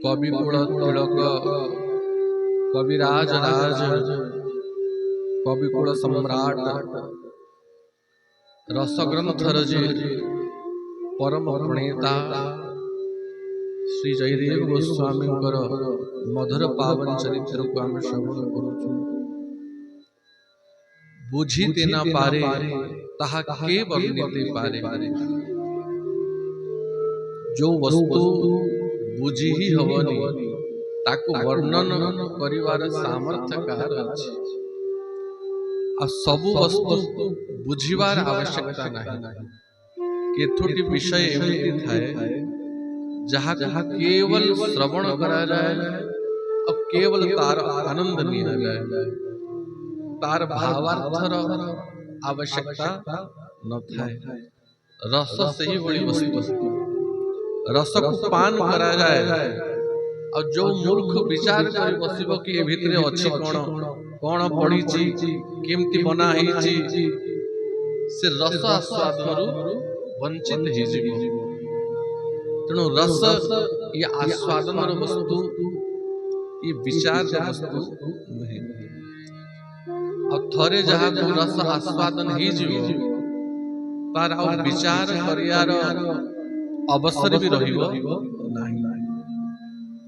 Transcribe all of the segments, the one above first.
कविकुल तिलक कविराज राज कविकुल सम्राट रसग्रंथ रजे परम प्रणेता श्री जयदेव गोस्वामी मधुर पावन चरित्र को आम श्रवण करुचु। बुझीते न पारे ताहा के वर्णिते पारे। जो वस्तु बुझी ही हवनी ताकु वर्णन करिवार सामर्थ्य कार अछि। आ सबु वस्तु बुझिवार आवश्यकता नहीं। केतोटी विषय एमती थाए जहा केवल श्रवण करा जाए और केवल तार आनंद लिया जाए, तार भावार्थर आवश्यकता न थाए। रस से ही बड़ी वस्तु रस को पान करा जाए और जो मूर्ख विचार कर बसिबो कि ए भितरे अछि कोन पड़ी केमती बना ही से रस आस्वादन वंचित ही जीव। तेणु रस ये आस्वादन वस्तु ये विचार वस्तु नहीं। और थरे जहाँ को रस आस्वादन ही जीव तार आ विचार करियार अवसर भी रहिबो नहीं।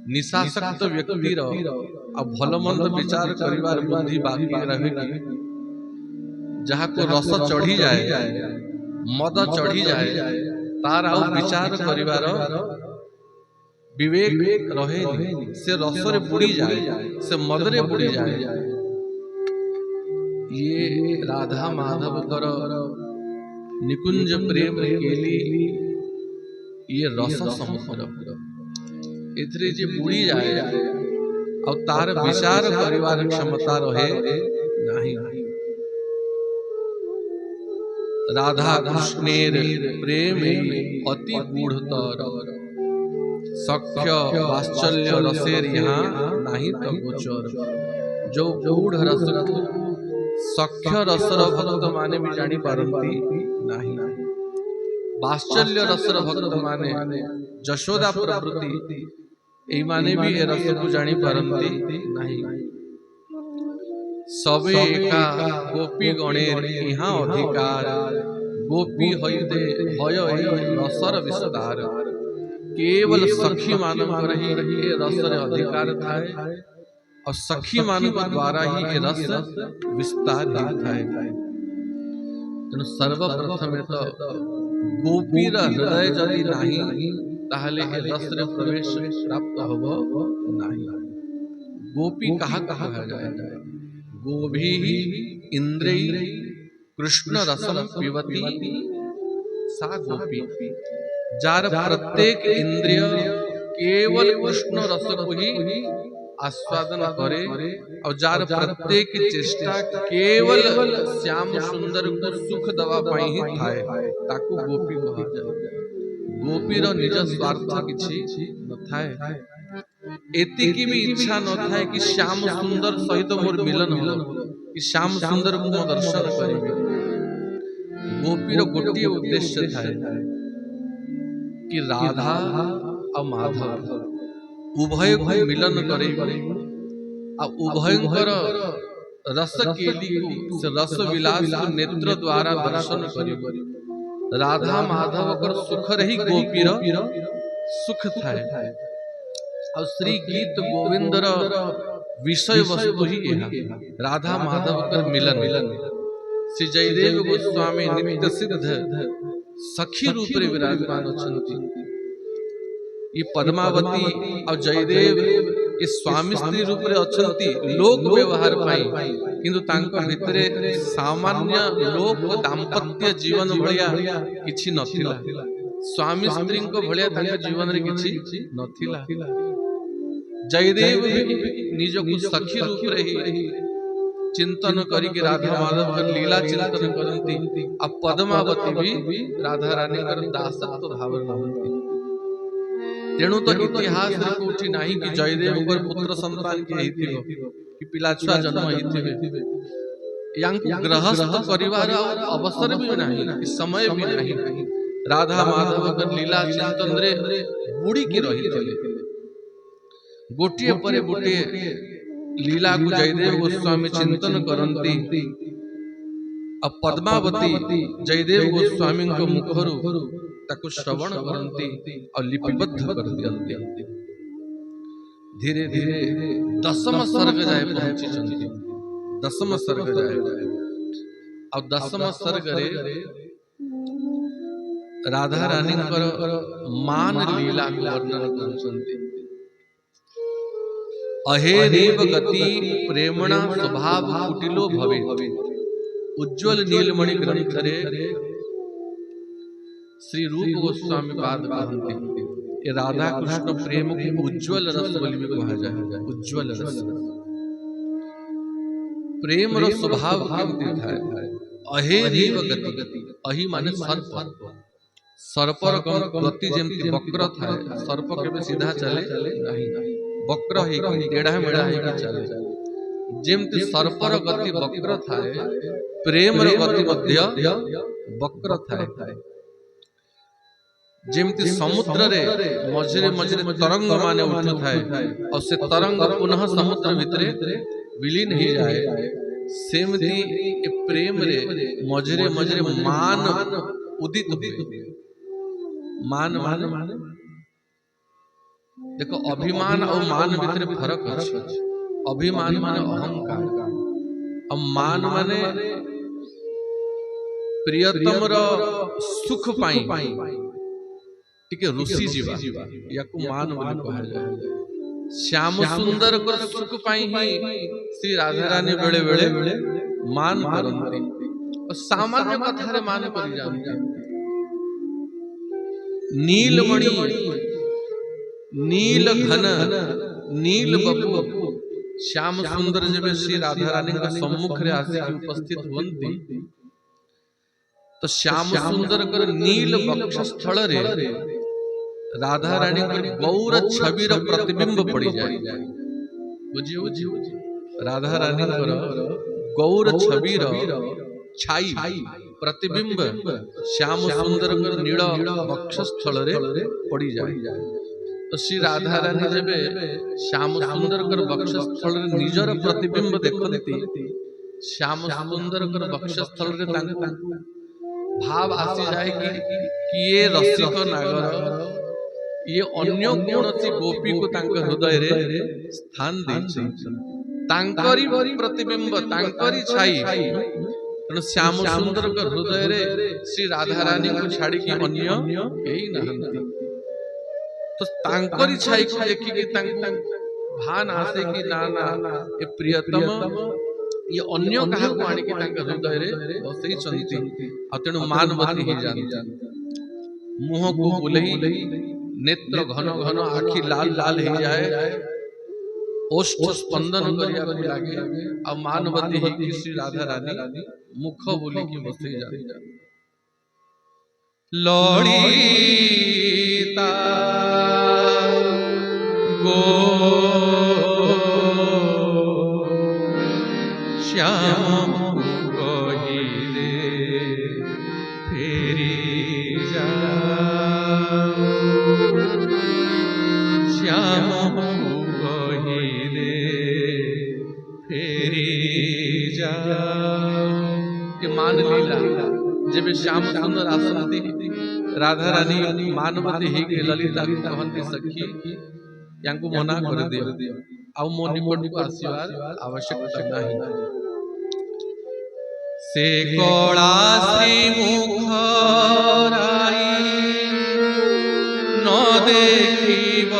निशासक्त व्यक्तिर आ भल मंद विचार करिवार बुद्धि बाकी रहेगी। जहाँ को रस चढ़ी जाए मद चढ़ी जाए तार आ विचार करिवार विवेक रहे नहीं। से रसरे बुड़ी जाए से मदरे बुड़ी जाए। ये राधा माधव कर निकुंज प्रेम केली ये रस समुद्र इतरे जे बुड़ी जाए और तार विचार करिवार क्षमता रहे नहीं। राधा कृष्णेर प्रेम अति गूढ़तर सख्य वात्सल्य रसेर यहाँ नहीं तो गोचर। जो गूढ़ रस सख्य रसर भक्त माने भी जानी पारंती नहीं। वात्सल्य रसर भक्त माने जशोदा प्रवृत्ति ए माने भी ए रस को जानी पारंती नहीं। सबे एका गोपी गणेर यहाँ अधिकार गोपी हईदे भय रसर विस्तार। केवल सखी मानव ही रसर अधिकार थाए और सखी मानव द्वारा ही ये रस विस्तार थाए। तेणु सर्वप्रथम तो गोपीर हृदय जदि नहीं ताहले ए रस रे प्रवेश प्राप्त होबो नहीं। गोपी कहा कहा जाए गोभी इंद्रिय कृष्ण रसम पिबती सा गोपी। जार प्रत्येक इंद्रिय केवल कृष्ण रस को ही आस्वादन करे और जार प्रत्येक चेष्टा केवल श्याम सुंदर को सुख दवा पाई ही थाए ताकू गोपी कहा जाए। गोपीर निज स्वार्थ किछि न थाए। एतिकी भी इच्छा न थाए कि श्याम सुंदर सहित मोर मिलन हो कि श्याम सुंदर को दर्शन करिबे। गोपीर गोटे उद्देश्य थाए कि राधा और माधव उभय को मिलन करे आ उभयंकर रस केली को से रस विलास नेत्र द्वारा दर्शन करिबे। राधा माधव कर सुख रही गोपीर सुख थाए और श्री गीत गोविंदर विषय वस्तु ही है राधा माधव कर मिलन। श्री जयदेव गोस्वामी नित्य सिद्ध सखी रूप रे विराजमान अछंती। ये पद्मावती और जयदेव ये स्वामी स्त्री रूप रे अछंती लोक व्यवहार पाई किंतु तांको भितरे सामान्य लोक दाम्पत्य जीवन भलिया किछि नथिला। स्वामी स्त्री को भलिया तांको जीवन रे किछि नथिला। जयदेव निज को सखी रूप रे ही चिंतन करी के राधा माधव कर लीला चिंतन करंती। अब पद्मावती भी राधा रानी कर दासत्व भाव रहंती। तेणु तो इतिहास रे कोठी नाही कि जयदेव कर पुत्र संतान के हिथिबो कि पिला छुआ जन्म हिथिबे। यांकु गृहस्थ परिवार अवसर भी नहीं समय भी नहीं। राधा माधव कर लीला चिंतन रे बुड़ी की रही थे। गोटे पर गोटे लीला को जयदेव गोस्वामी चिंतन करती और पद्मावती जयदेव गोस्वामी मुखर ताकु श्रवण करती और लिपिबद्ध कर दियंती। धीरे धीरे दशम सर्ग जाए पहुंची, दशम सर्ग जाए और दशम सर्ग रे राधा रानी मान लीला वर्णन कर अहेरेव गति प्रेमणा स्वभाव कुटिलो भवे। उज्ज्वल नीलमणि ग्रंथ रे श्री रूप गोस्वामी पाद कहते ये राधा कृष्ण प्रेम की उज्ज्वल रस बोली में कहा जाए। उज्ज्वल रस प्रेम रो स्वभाव केमती थाय। अहेरेव गति, अहि माने सर्प, सर्पर गति जेमती वक्र थाय। सर्प केबे सीधा चले नहीं, वक्र ही टेढ़ा मेढ़ा ही चले। जेमती सर्पर गति वक्र थाए, प्रेम रो गति मध्य वक्र थाए। जेमती समुद्र रे मझरे मझरे तरंग माने उठु थाए और से तरंग पुनः समुद्र भितरे विलीन ही जाए, सेमती ए प्रेम रे मझरे मझरे मान उदित हुए। मान मान देखो, अभिमान और मान भितर फरक अछि। अभिमान माने अहंकार और मान माने प्रियतम रो सुख पाई टिके रुसी जीवा, याकु मान बोली कहा जाए। श्याम सुंदर को सुख पाई ही श्री राधा रानी बेले बेले मान करंती और सामान्य कथा रे मान करि जांती। नीलमणि नील घन नील बपु श्याम सुंदर जब श्री राधा रानी का सम्मुख रे आसी उपस्थित होंती तो श्याम सुंदर कर नील वक्षस्थल रे राधा रानी के गौर छवि रो प्रतिबिंब पड़ी जाए। बुझियो, राधा रानी कर गौर छवि रो छाई प्रतिबिंब श्याम सुंदर कर नील वक्षस्थल रे पड़ी जाए। तो श्री राधा रानी जब श्याम सुंदर कर वक्षस्थल रे निजर प्रतिबिंब देखती, श्याम सुंदर कर वक्षस्थल रे तांको भाव आसी जाए कि ये रसिक नागर ये अन्य कौनसी गोपी को तांको हृदय रे स्थान देछि, तांकरी प्रतिबिंब तांकरी छाई। तेणु श्याम सुंदर कर हृदय रे श्री राधा रानी को छाड़ी कि अन्य केही नहंती। तो तांकरी छाई को देखी कि तांको भान आसे कि ना ना ये प्रियतम ये अन्य कहा को आनी कि तांको हृदय रे बसई चंती आ तेणु मानवती ही जानती। मुह को बुलई नेत्र घन घन आखि लाल लाल ही जाए, ओष्ठ स्पंदन करिया को लागे आ मानवती ही कि श्री राधा रानी मुख बोली की बसई जानती। ललिता गो श्याम कहिले फेरी जा, श्याम कहिले फेरी जा। ये मान लीला जब श्याम सुंदर आसनती राधा रानी मानवती ही के ललिता को कहती सखी यांको मना कर दियो आउ मो निकट को आसीबार आवश्यकता नहीं। से कोला श्री मुख राई न देखिब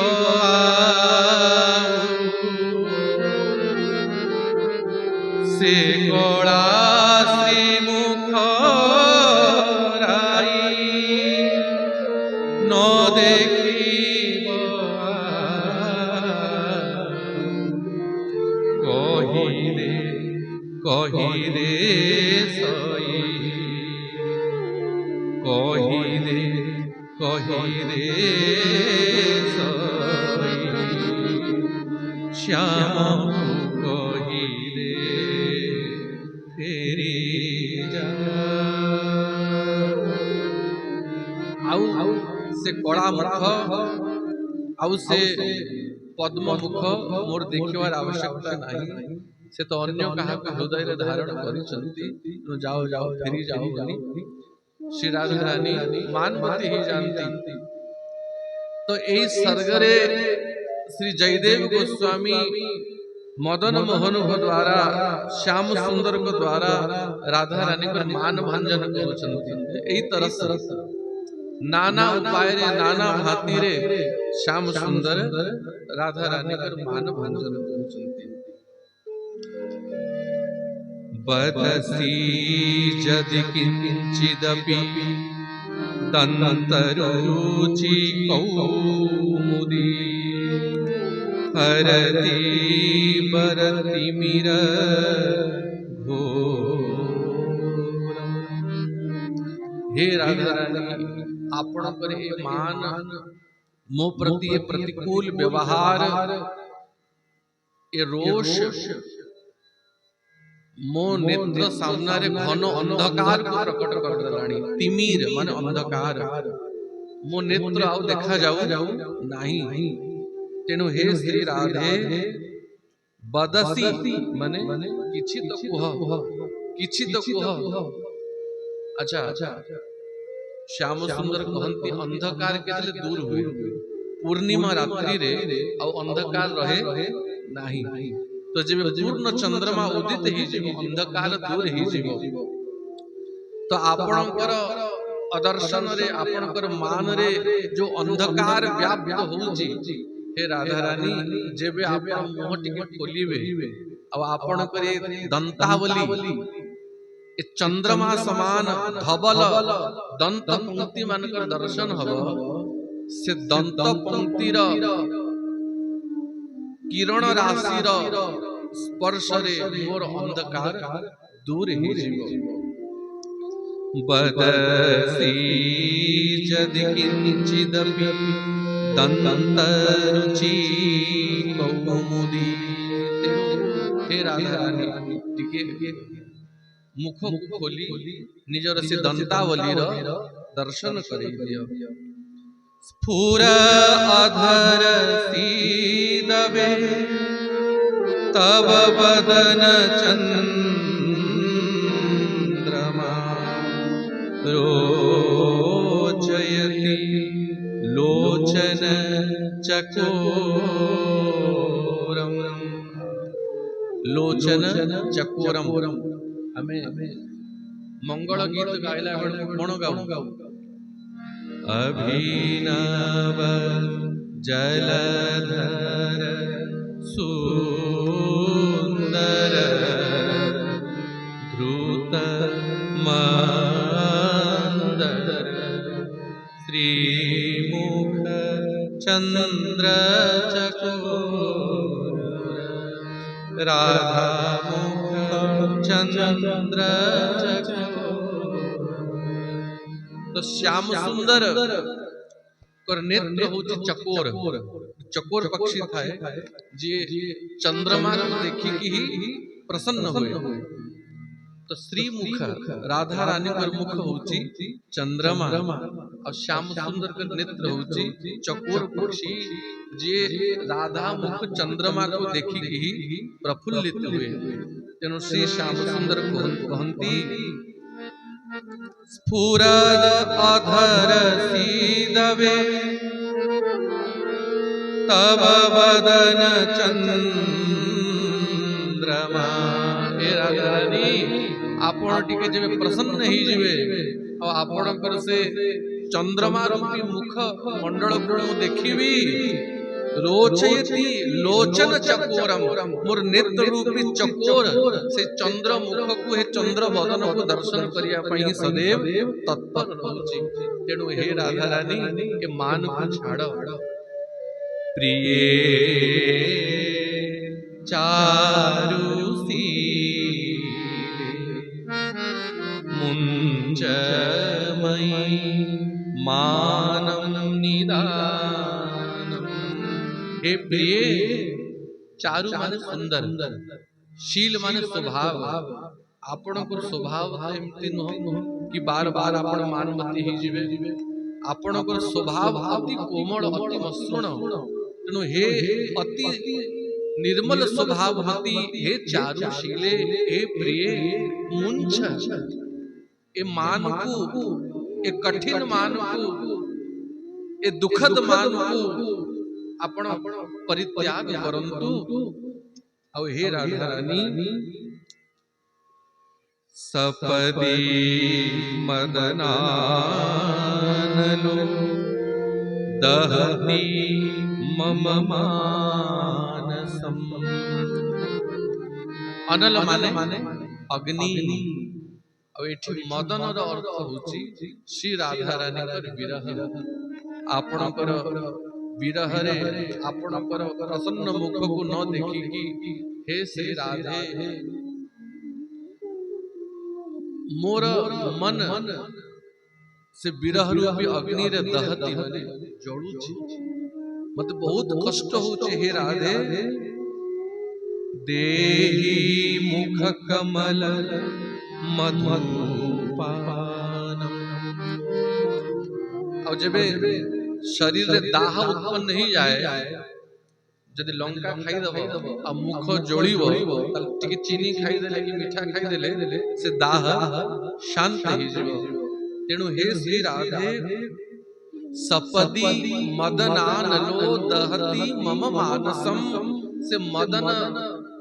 से कोला श्री मुख राई न देखिब कहिले सई कहिले सई श्याम कहिले फेरी जा। आउ से कड़ा मुख आउ से पद्म मुख मोर देखिवार आवश्यकता नहीं, से तो अन्य कहा हृदय धारण कर जाओ जाओ फेरी जाओ बनी श्री राधा रानी मानवती ही जानती। तो यही सर्गरे श्री जयदेव गोस्वामी मदन मोहन को द्वारा श्याम सुंदर को द्वारा राधा रानी को मान भंजन करुछंती। तरह नाना उपाय रे नाना भांति रे श्याम सुंदर राधा रानी को मान भंजन करुछंती। बदसी जदि किंचिदपि दन्तरुचि कौमुदी हरति बरतिमिर घोरम। हे राधा रानी आपण पर मान मो प्रति प्रतिकूल व्यवहार ए रोष मो नेत्र सामने घन अंधकार को प्रकट कर देलानी। तिमिर माने अंधकार, मो नेत्र आउ देखा जाऊ नहीं। तेणु हे श्री राधे बदसी माने किछि तो कुह। अच्छा श्याम सुंदर कहंती अंधकार के दूर हुए, पूर्णिमा रात्रि रे आउ अंधकार रहे नहीं। तो जब पूर्ण चंद्रमा उदित ही जीव अंधकार दूर ही जीव। तो आपणकर अदर्शन रे आपणकर मान रे जो अंधकार व्याप्त होउची, हे राधा रानी जेबे आपण मुह टिके खोलिबे अब आपणकर दंतावली ए चंद्रमा समान धवल दंत पंक्ति मानकर दर्शन हबो। से दंत पंक्तिर किरण राशि स्पर्श रे मोर अंधकार दूर ही जीव। बदसी जदि किंचिदपि दन्तरुचि कौमुदी। हे राधा रानी टिके मुख खोली निजर से दंतावली दर्शन करि दियो। स्फुर अधर सीदबे तब बदन चंद्रमा रोचयति लोचन चकोरम। लोचन चकोरम हमें मंगल गीत गाइला कौन गाऊ? अभिनव जलधर सुंदर ध्रुत मंदर श्रीमुख चंद्र चकोर राधा मुख चंद्र चकोर। तो श्याम सुंदर कर नेत्र होची चकोर। चकोर पक्षी थाए जे चंद्रमा को देखी की ही प्रसन्न हुए। तो श्री मुख राधा रानी कर मुख होची चंद्रमा और श्याम सुंदर कर नेत्र होची चकोर पक्षी जे राधा मुख चंद्रमा को देखी की ही प्रफुल्लित हुए। तेणु श्री श्याम सुंदर कहंती स्फुरद अधर सीदबे तब बदन चंद्रमा। हे राधा रानी आपण टिके जेबे प्रसन्न ही जीवे और आपणकर से चंद्रमा रूपी मुख मंडल को देखिबी रोचयति लोचन चकोरम। मोर नेत्र रूपी चकोर से चंद्र मुख को हे चंद्र बदन को दर्शन करिया पई सदैव तत्पर रहउची। तेणु हे राधा रानी के मान को छाड़। प्रिय चारुसी मुंजमयी मानम निदानम। हे प्रिय चारु माने सुंदर, शील माने स्वभाव। आपण को स्वभाव एमती न कि बार बार आपण मानमती ही जीवे। आपण को स्वभाव अति कोमल अति मसृण। तेणु हे अति निर्मल स्वभाववती, हे चारुशीले, हे प्रिय मुंछ ए मान को, ए कठिन मान को, ए दुखद मान को आपण परित्याग करंतु। और हे राधा रानी सपदी मदनानलो दहती मम मानसम। अनल माने अग्नि, और एठी मदन रो अर्थ होची श्री राधा रानी कर विरह। आपणकर विरह रे आपणकर प्रसन्न मुख को न देखी कि हे श्री राधे मोर मन से विरह रूपी अग्नि रे दहती माने जळुची, मत बहुत कष्ट होचे हे राधे। देहि मुख कमल मधुपानम। और जब शरीर रे दाह उत्पन्न नहीं जाए, जदि लंका खाई दबो आ मुख जोड़ीबो टिके चीनी खाई देले कि मीठा खाई देले से दाह शांत हो जिवो। तेणु हे श्री राधे सपदी मदनानलो दहती मम मानसम, से मदन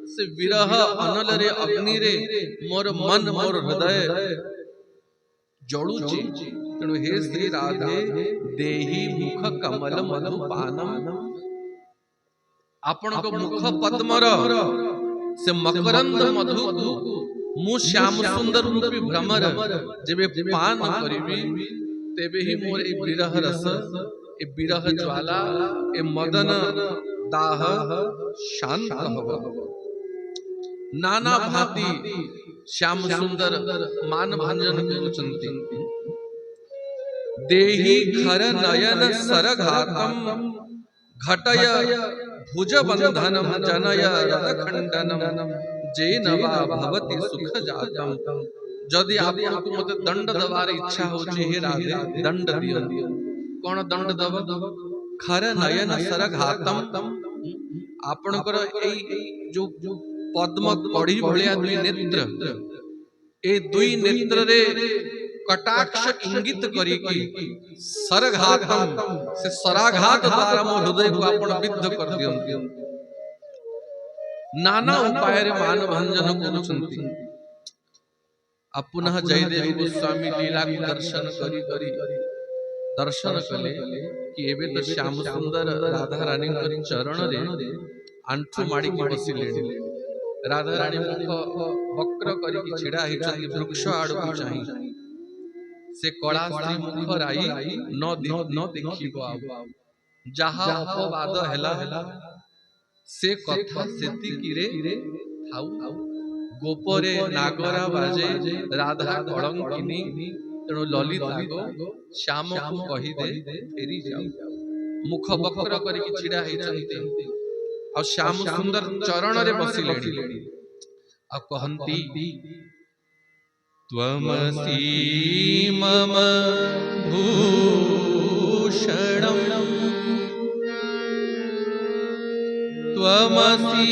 से विरह अनल रे अग्नि रे मोर मन मोर हृदय जळुची। तेणु हे श्री राधे देहि मुख कमल मधुपानम, आपण को मुख पद्मर से मकरंद मधु को मु श्याम सुंदर रूपी भ्रमर जेबे पान करिबी तेबे ही मोर ए विरह रस, ए विरह ज्वाला, ए मदन दाह शांत होबो। नाना भांति श्याम सुंदर मान भंजन करुचंती। देहि खर नयन सरघातम घटय भुज बंधनम जनय रदखंडनम जेन वा भवति सुख जातम। जदि आपको मते दंड दबार इच्छा होची हे राधे दंड दियो। कौन दंड दब? खर नयन सरघातम, आपणकर एई जो पद्म कढ़ी भलिया दुई नेत्र, ए दुई नेत्र रे कटाक्ष इंगित करी की सरघातम से सराघात द्वारा मोर हृदय को आपण विद्ध कर दियंती। नाना उपाय रे मान भंजन करुचंती। आ पुनः जयदेव गोस्वामी लीला को दर्शन करी करी दर्शन कले कि एबे तो श्याम सुंदर राधा रानी चरण रे आंठू माड़ी की बसिले। राधा रानी मुख वक्र करी की छिड़ा हिचंती वृक्ष आड़ को चाहि। से कला स्त्री मुख राई न देखिबो आउ। जहा अपवाद हेला से कथा सेति किरे थाउ। गोपरे नागरा बाजे राधा कलंकिनी, तेणु ललिता को श्याम को कही दे फेरी जाऊ। मुख वक्र करी की छिड़ा हिचंती और श्याम सुंदर चरण रे बसिलेनी। आ कहंती त्वमसि मम भूषणं त्वमसि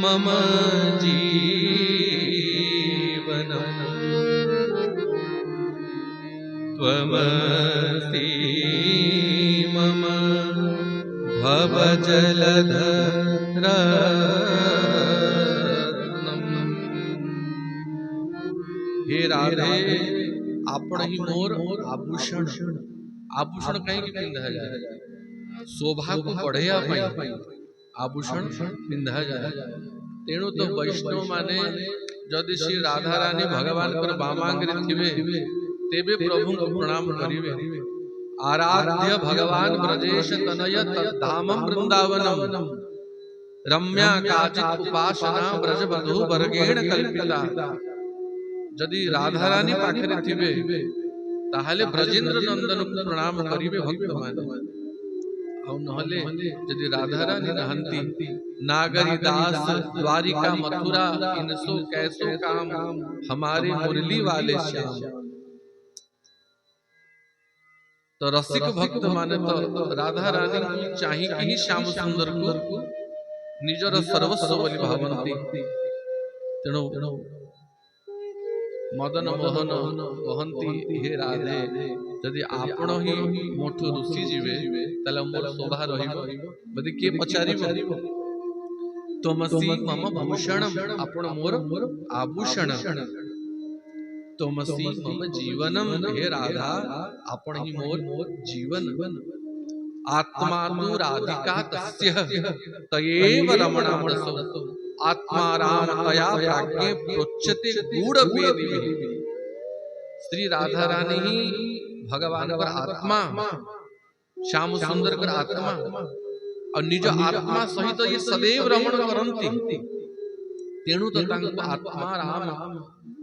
मम जीवनं त्वमसि मम भवजलधरत्नम्। हे राधे आपण ही मोर आभूषण। आभूषण कहीं की पिंधा जाए, शोभा को बढ़िया आभूषण पिंधा जाए। तेणु तो वैष्णव माने जदि श्री राधा रानी भगवान पर बामांग्रे थिबे तेबे प्रभु को प्रणाम करिवे। आराध्य भगवान ब्रजेश तनय तद्धामं वृंदावनम रम्या काचित उपासना ब्रजबधू वर्गेण कल्पिता। जदि राधा रानी पाखरे थिबे ताहले ब्रजेंद्र नंदन को प्रणाम करिवे भक्त माने। और नहले यदि राधा रानी नहंती नागरी दास द्वारिका मथुरा इनसो कैसो काम हमारे मुरली वाले श्याम। तो रसिक भक्त माने तो राधा रानी को चाहिए ही श्याम सुंदर को निजर सर्वस्व बोली भावंती। तेणु मदन मोहन कहती हे राधे जदि आपण ही मोठू रुषि जीवे ताले मोर शोभा रहिबो बदि के पचारिबो। तमसी मम भूषण आपण मोर आभूषण तमसी मम जीवनम हे राधा आपण ही मोर जीवन। आत्मा तु राधिका तस्य तयेव रमणामसो आत्मा राम तया प्राज्ञे प्रोच्यते गूढ़ वेदी। श्री राधा रानी ही भगवान पर आत्मा श्याम सुंदर कर आत्मा और निज आत्मा सहित ये सदैव रमण करंती। तेणु तो तांको आत्मा राम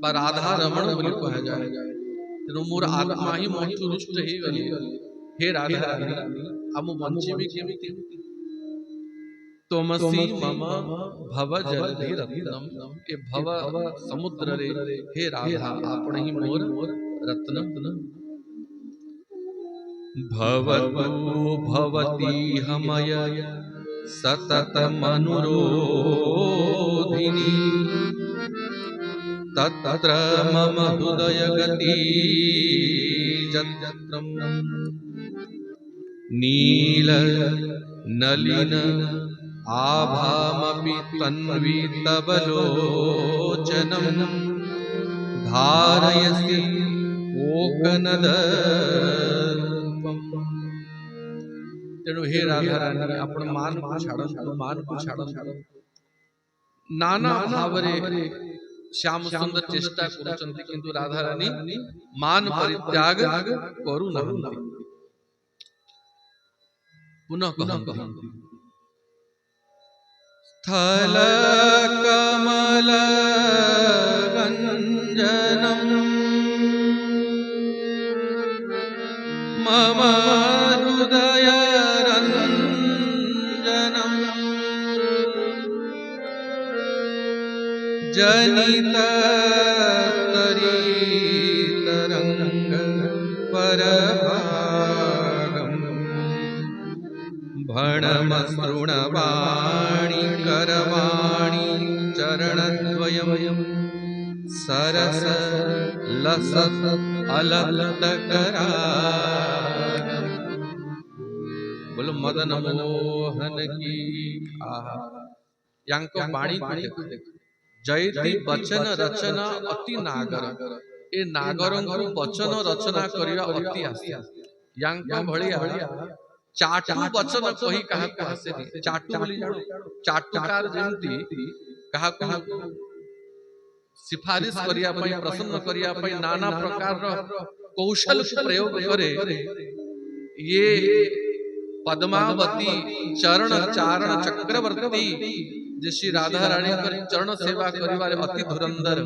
बा राधा रमण बोली कहा जाए। तेणु मोर आत्मा ही मोठू रुष्ट ही गली हे राधा रानी आम बंची भी केमिति। तमसी मम भव जलधि रत्नम के भव समुद्र रे हे राधा आपण ही मोर रत्न। भवतु भवती हमय सतत मनुरोधिनी तत्र मम हृदय गति जत्रम नील नलिन आभामपि तन्वी तव लोचनं धारयसि कोकनदर्पम्। तेणु हे राधा रानी आपण मान को छाड़न नाना भावरे श्याम सुंदर चेष्टा करुचंती किंतु राधा रानी मान परित्याग करू नाहंती। पुनः कहंती स्थल कमल गंजनम मम हृदय रंजनम जनित तरंग परभागम भणमसृणवाणी करवाणी चरणद्वयम् सरस लसत अललतकरा। बोलो मदन मोहन की आहा यांको वाणी को देखो जयति वचन रचना अति नागर ए नागरंको वचन रचना करिया अति आस्या यांको भलिया चाटू वचन कही कहा को आसेनी। चाटू बोली जानो चाटुकार जेमती कहा को सिफारिश करिया पई प्रसन्न करिया पई नाना प्रकार कौशल प्रयोग करे। ये पद्मावती चरण चारण चक्रवर्ती जे श्री राधा रानी चरण सेवा करिवारे अति धुरंधर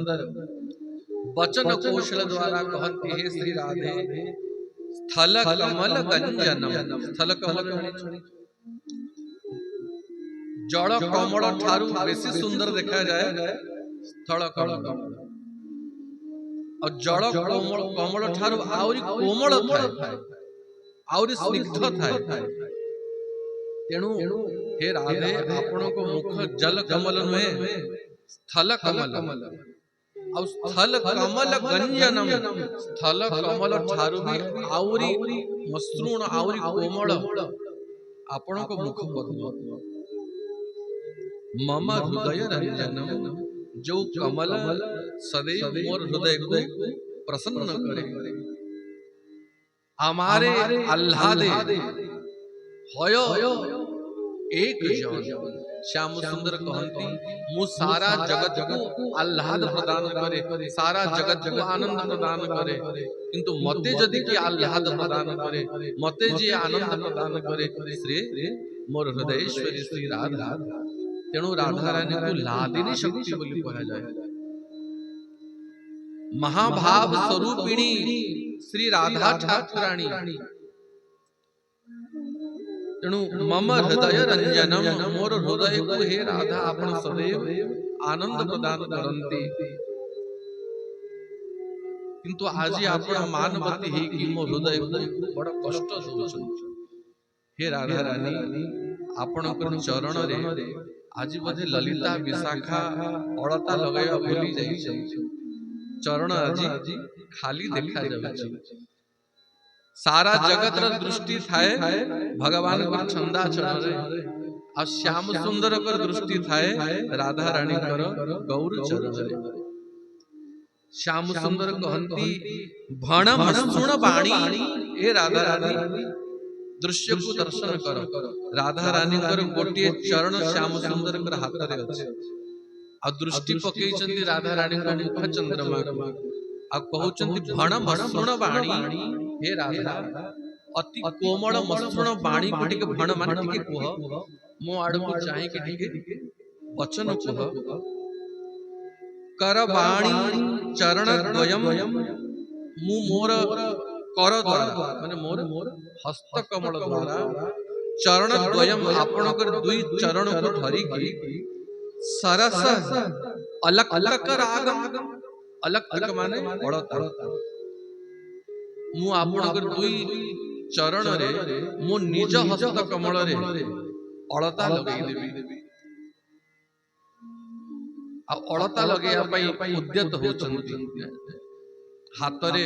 वचन कौशल द्वारा कहती है श्री राधे स्थल कमल गंजनम। स्थल कमल जल कमल ठारू बेसी सुंदर देखा जाए स्थल कमल और जल कमल ठारू आउरी कोमल थाए आउरी स्निग्ध थाए। तेणु हे राधे आपण को मुख जल कमल नुहे स्थल कमल और स्थल कमल गंजनम स्थल कमल ठारू भी आउरी मसृण आउरी कोमल आपण को मुख पद्म। मम हृदय रंजनम जो कमल सदैव मोर हृदय को प्रसन्न करे। हमारे आह्लादे होयो एक जन श्याम सुंदर कहती मु सारा जगत को आह्लाद प्रदान करे सारा जगत को आनंद प्रदान करे किंतु मते जदि कि आह्लाद प्रदान करे मते जी आनंद प्रदान करे श्री मोर हृदयेश्वरी श्री राधा। तेणु राधा रानी को लादिनी शक्ति बोली कहा जाए। महाभाव स्वरूपिणी श्री राधा ठाकुराणी। तेणु मम हृदय रंजनम मोर हृदय को हे राधा आपण सदैव आनंद प्रदान करंती। किंतु आज आपण मानवती है कि मो हृदय को बड़ा कष्ट दउछन। हे राधा रानी आपण चरण रे आज बोधे ललिता विशाखा अलता लगाया भूली जाई, चरण आज खाली देखा जाउछि। सारा जगत र दृष्टि थाए भगवान को छंदा चरण रे, आ श्याम सुंदर कर दृष्टि थाए राधा रानी कर गौर चरण रे। श्याम सुंदर कहती भण मसृण बाणी, ए राधा रानी दृश्य को दर्शन कर। राधा रानी कर गोटे चरण श्याम सुंदर कर हाथ रे अछि, आ दृष्टि पकई चंदी राधा रानी को मुख चंद्रमा को, आ कहउचंती भण मसृण बाणी, हे राधा अति कोमल मसृण बाणी को टिके भण मान टिके कुह, मो आड़ को चाहे कि टिके वचन कुह। कर बाणी चरण द्वयम, मु मोर कर द्वारा माने मोर हस्त कमल द्वारा चरण द्वयम आपण कर दुई चरण को धरी की सरस अलक अलक रागम, अलक अलक माने अलता, मु आपण कर दुई चरण रे मो निज हस्त कमल रे अलता लगई देबी। आ अलता लगेया पई उद्यत होचंती, हाथ रे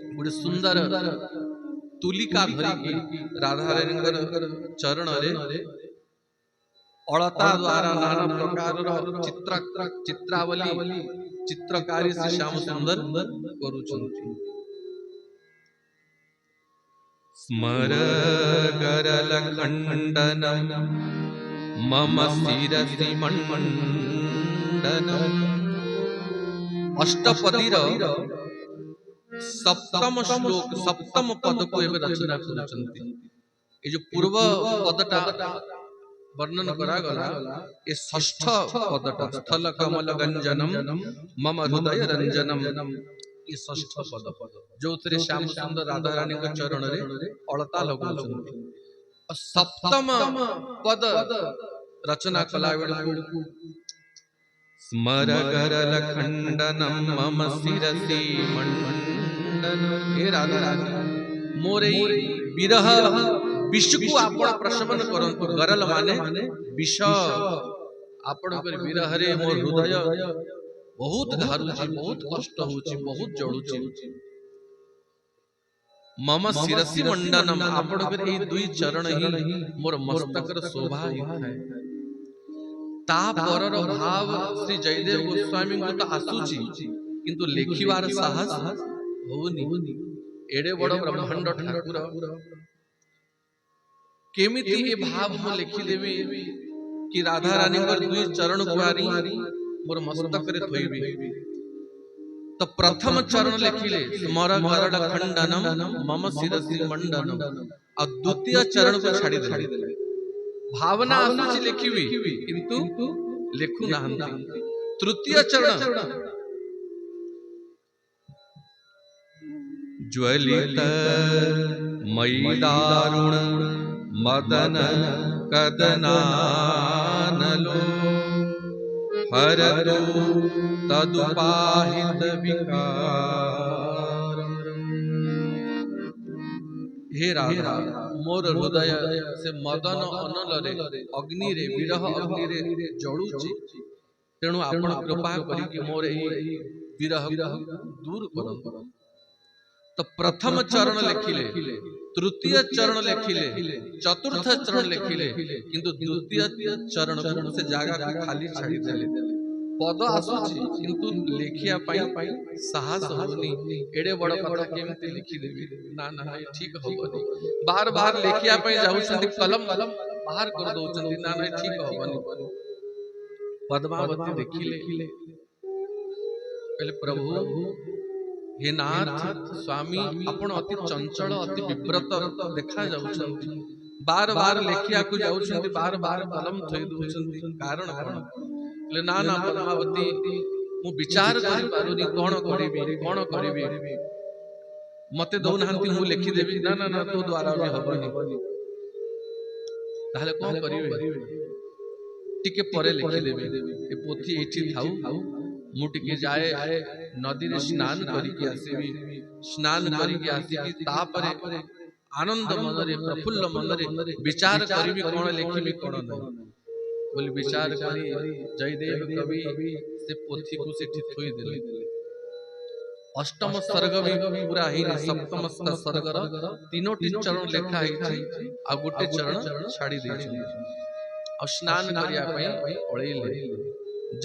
गुडे सुंदर तुलिका धरी की राधा रानी चरण रे अलता द्वारा नाना प्रकार चित्रावली चित्रकारी से श्याम सुंदर करूचंती। स्मर गरल खंडनम मम शिरसि मंडनम। अष्टपदीर सप्तम श्लोक सप्तम पद को एवं रचना करुचंती। ये जो पूर्व पदटा वर्णन करा गला, ये षष्ठ पदटा स्थल कमल गंजनम मम हृदय रंजनम, ये षष्ठ पद जो थे श्याम सुंदर राधा रानी के चरण रे अलता लगौचंती। सप्तम पद रचना कला बेलू स्मर गरल खंडनम मम शिरसि मंडनम। हे राधा रानी मोरे विरह विष को आपण प्रशमन करंतु। गरल माने विष, आपण कर विरह रे मोर हृदय बहुत धारुची, बहुत कष्ट होची, बहुत जळुची। मम शिरसि मंडनम, आपण कर ए दुई चरण ही मोर मस्तक र शोभा ही थाए। ता परर भाव श्री जयदेव गोस्वामी को तो आसुची, किंतु लेखिवार साहस होनी। एडे बड़ ब्रह्मांड ठाकुर केमिति ए भाव मो लिखि देबी कि राधा रानी कर दुई चरण कुआरी मोर मस्तक रे थोइबी। तो प्रथम चरण लिखिले स्मर गरल खंडनम मम शिरसि मंडनम, आ द्वितीय चरण को छाड़ी देले। भावना आसुची लिखिबी किंतु लिखु नाहंती। तृतीय चरण ज्वलित मयि दारुण मदन कदनानलो, हरतु तदुपाहित विकारम। हे राधा मोर हृदय से मदन अनल रे अग्नि रे विरह अग्नि रे जळुची, तेणु आपण कृपा करी कि मोर ए विरह दूर करंतु। तो प्रथम चरण लिखिले, तृतीय चरण लिखिले, चतुर्थ चरण लिखिले, किंतु द्वितीय चरण को से जागा को खाली छाड़ी देले। पद आसुची किंतु लेखिया पाई साहस होनी। एडे बड़ कथा केमती लिखि देबी, ना ना ठीक होबनी। बार बार लेखिया पाई जाउछंती, कलम बाहर कर दउछंती, ना ना ठीक होबनी। पद्मावती देखिले कहले प्रभु हे नाथ स्वामी आपण अति चंचल अति विव्रत देखा जाउछंती। बार बार लेखिया को जाउछंती, बार बार कलम थई दउछंती, कारण कोन? ना ना पद्मावती मु विचार करि पारुनी, कोन करिबी मते दउ नाहंती, मु लिखि देबी। ना ना ना तो द्वारा भी होबनी, ताहले कोन करिवे? टिके परे लिखि देबी। ए पोथी एठी थाउ, मुटिके जाए नदी रे स्नान करिके आसीबी स्नान करिके आसीकी तापरे आनंद मनरे प्रफुल्ल मनरे विचार करिबी कोन लेखिबी कोन नै बोली विचार करी जयदेव कवि से पोथी को सेठी थोई देले अष्टम सर्ग भी पूरा ही सप्तम सर्गर तीनोटी चरण लेखा है आ गोटे चरण छाड़ी दे और स्नान करिया पई पळेले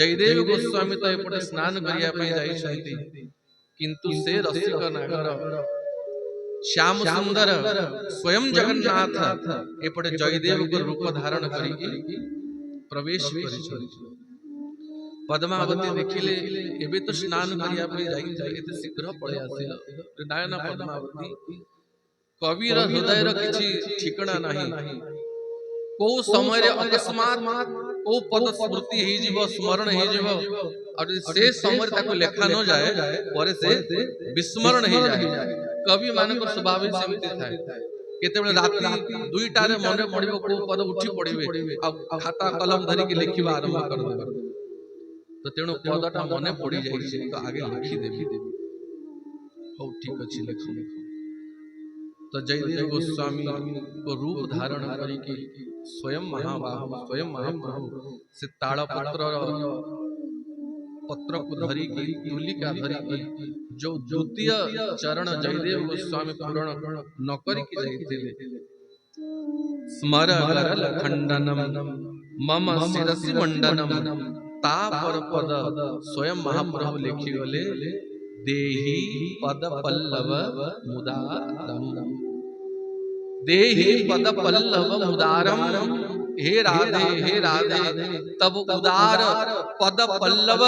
जयदेव गोस्वामी तो एपटे स्नान करिया पई जाई छथि किंतु से रसिक नागर श्याम सुंदर स्वयं जगन्नाथ एपटे जयदेव को रूप धारण करिके प्रवेश करि पद्मावती देखिले एबे तो स्नान करिया पे जाई एते शीघ्र पळे आसिल नायना पद्मावती कविर हृदय र किछि ठिकणा नाही को समय रे अकस्मात को पद स्मृति हे जीव स्मरण हे जीव और से समय ताको लेखा न जाए परे से विस्मरण हे जाए कवि मानक स्वभाव सेमिति थाए केतेबेले राति 2टा रे मने पड़िबो को पद उठी पड़िबे आ खाता कलम धरि के लिखिबा आरंभ कर देबे तो तेणु पदटा मने पड़ी जाई तो आगे लिखि देबी हो ठीक अछि लिखो तो जयदेव गोस्वामी को रूप धारण करिके स्वयं महाबाहु स्वयं महाप्रभु से ताड़पत्र पत्र को धरी की तुलिका धरी की जो द्वितीय चरण जयदेव गोस्वामी पूर्ण न करिके जाइथिले स्मर खंडनम मम शिरसि मंडनम तापर पद स्वयं महाप्रभु लिखि गले देहि पद पल्लव मुदारम देहि पद पल्लव मुदारम हे राधे तब उदार पद पल्लव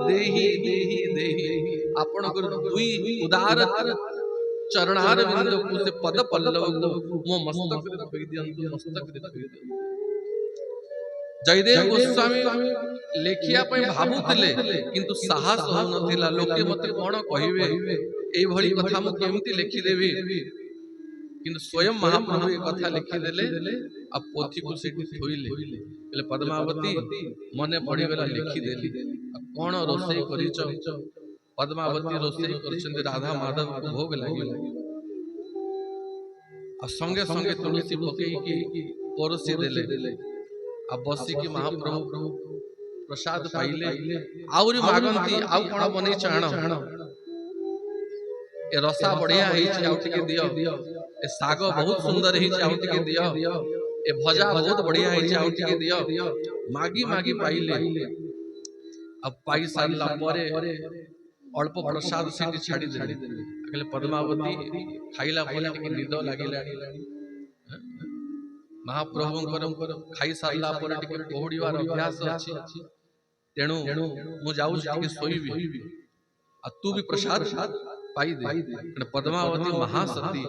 देहि देहि देहि आपण को दुई उदार चरणार बिंदु को से पद पल्लव को मो मस्तक रे थोई दियंतु मस्तक रे थोई दियंतु जयदेव गोस्वामी लेखिया पई भाबुतले किंतु साहस हो नथिला लोके मते कोन कहिबे एई भली कथा मु केमति लेखि देबी किंतु स्वयं महाप्रभु ए कथा लिखि देले आ पोथी को सेठी थोइले बोले पद्मावती मने पड़ी गेला लिखि देली कोन रोसई करिच पद्मावती रोसई करछन राधा माधव को भोग लागिला आ संगे संगे तुलसी पकई की परोसी देले आ बसी की महाप्रभु प्रसाद पाइले आउरी मागंती आउ कोन बनै चाण ए रसा बढ़िया है आउ टिके दियो ए साग बहुत सुंदर है आउ टिके दियो ए भजा बहुत बढ़िया है आउ टिके दियो मागी मागी पाइले अब पाई सारला परे अल्प प्रसाद सेठी छाड़ी देले कहले पद्मावती खाइला परे टिके निद लागिला महाप्रभु खाई सारला परे टिके पहुड़ीवार अभ्यास अछि तेणु मु जाऊ टिके सोईबी आ तू भी प्रसाद पाई दे पद्मावती महासती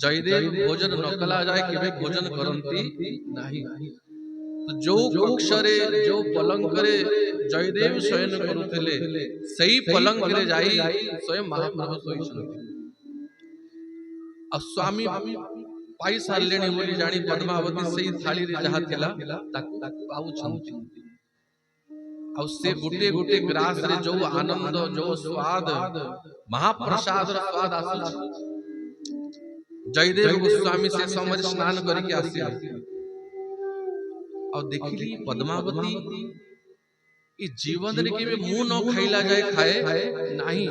जयदेव भोजन न कला जाए केबे भोजन करंती नाही तो जो कक्षरे जो पलंग रे जयदेव शयन करुथिले सही पलंग रे जाई स्वयं महाप्रभु सोई छथि आ स्वामी पाई सारलेनी बोली जानी पद्मावती सही थाली रे जहा थिला ताकू पाउ छथि आ से गुटे गुटे ग्रास रे जो आनंद जो स्वाद महाप्रसाद र स्वाद आसु जयदेव गोस्वामी से समर स्नान करके आसी और देखिली पद्मावती ई जीवन रे केबे मुंह न खाइला जाए खाए नाही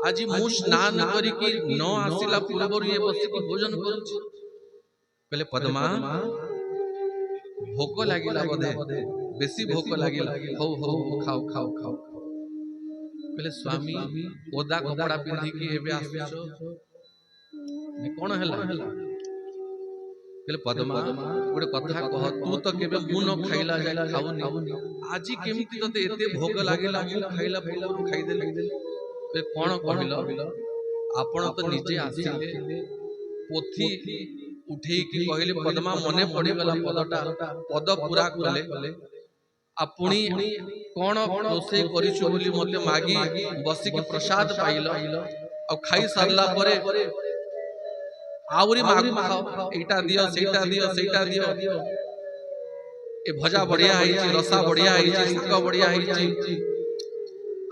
आज मु स्नान करके न आसिला पूर्व ये बसी की भोजन करू पहले पद्मा भोक लागिला बधे बेसी भोक लागिला हो हो खाओ खाओ खाओ पहले स्वामी ओदा कपड़ा पिंधी के एबे आसो ने कोन हला पहले पद्मा गोटे कथा कह तू तो केबे मुंह न खाइला जाय खाउनी आजी केमिति तते एते भोग लागिला मु खाइला पूर्व खाइ देले पे कोन कहिलो आपण तो निजे आसीले पोथी उठे की कहले पद्मा मने पड़ी गला पदटा पद पूरा कले आपुनी कोन रोसे करिछु बोली मते मागी बसी की प्रसाद पाइलो आ खाई सारला परे आउरी माग खाओ एटा दियो सेटा दियो ए भजा बढ़िया है रसा बढ़िया है साग बढ़िया है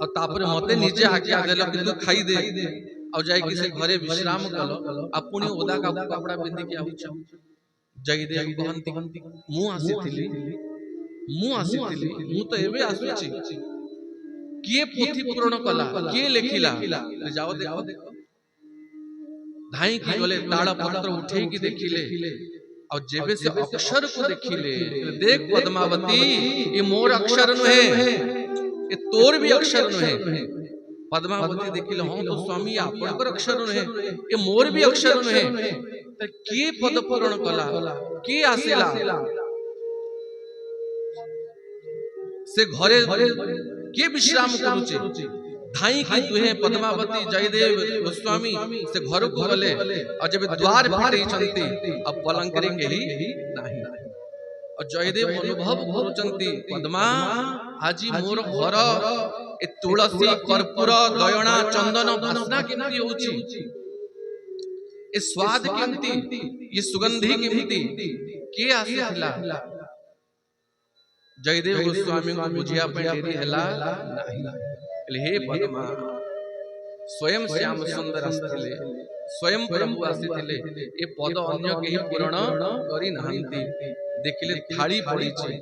और तापर मते निजे आज्ञा देलो कि तू खाई दे और जाय कि से घरे विश्राम कलो आपुनी ओदा का कपड़ा पिंदी के आउछ जयदेव कहंती मु आसीथिली मु तो एबे आसुची किए पोथी पूर्ण कला किए लेखिला जाओ देखो धाई की गले ताड़ा पत्र उठे की देखिले और जेबे से अक्षर को देखिले देख पद्मावती ये मोर अक्षर नुहे ये तोर भी अक्षर नुहे पद्मावती देखिले हम तो स्वामी आपन पर अक्षर नुहे ये मोर भी अक्षर नुहे त के पद पूर्ण कला के आसेला से घरे के विश्राम करूचे धाई की दुहे पद्मावती जयदेव गोस्वामी से घर को गले और जब द्वार फिटे चंती अब पलंग करेंगे ही नहीं और जयदेव अनुभव करूचंती पद्मा आजी मोर घर ए तुलसी कर्पूर दयणा चंदन वासना केमती होची ए स्वाद केमती ये सुगंधी केमती के आसीथिला जयदेव गोस्वामी को बुझिया पे डेरी हला नहीं हे पद्मा स्वयं श्याम सुंदर अस्थिले स्वयं प्रभु आसीथिले ए पद अन्य केही पूर्ण करी नाहंती देखिले थाली पड़ी छे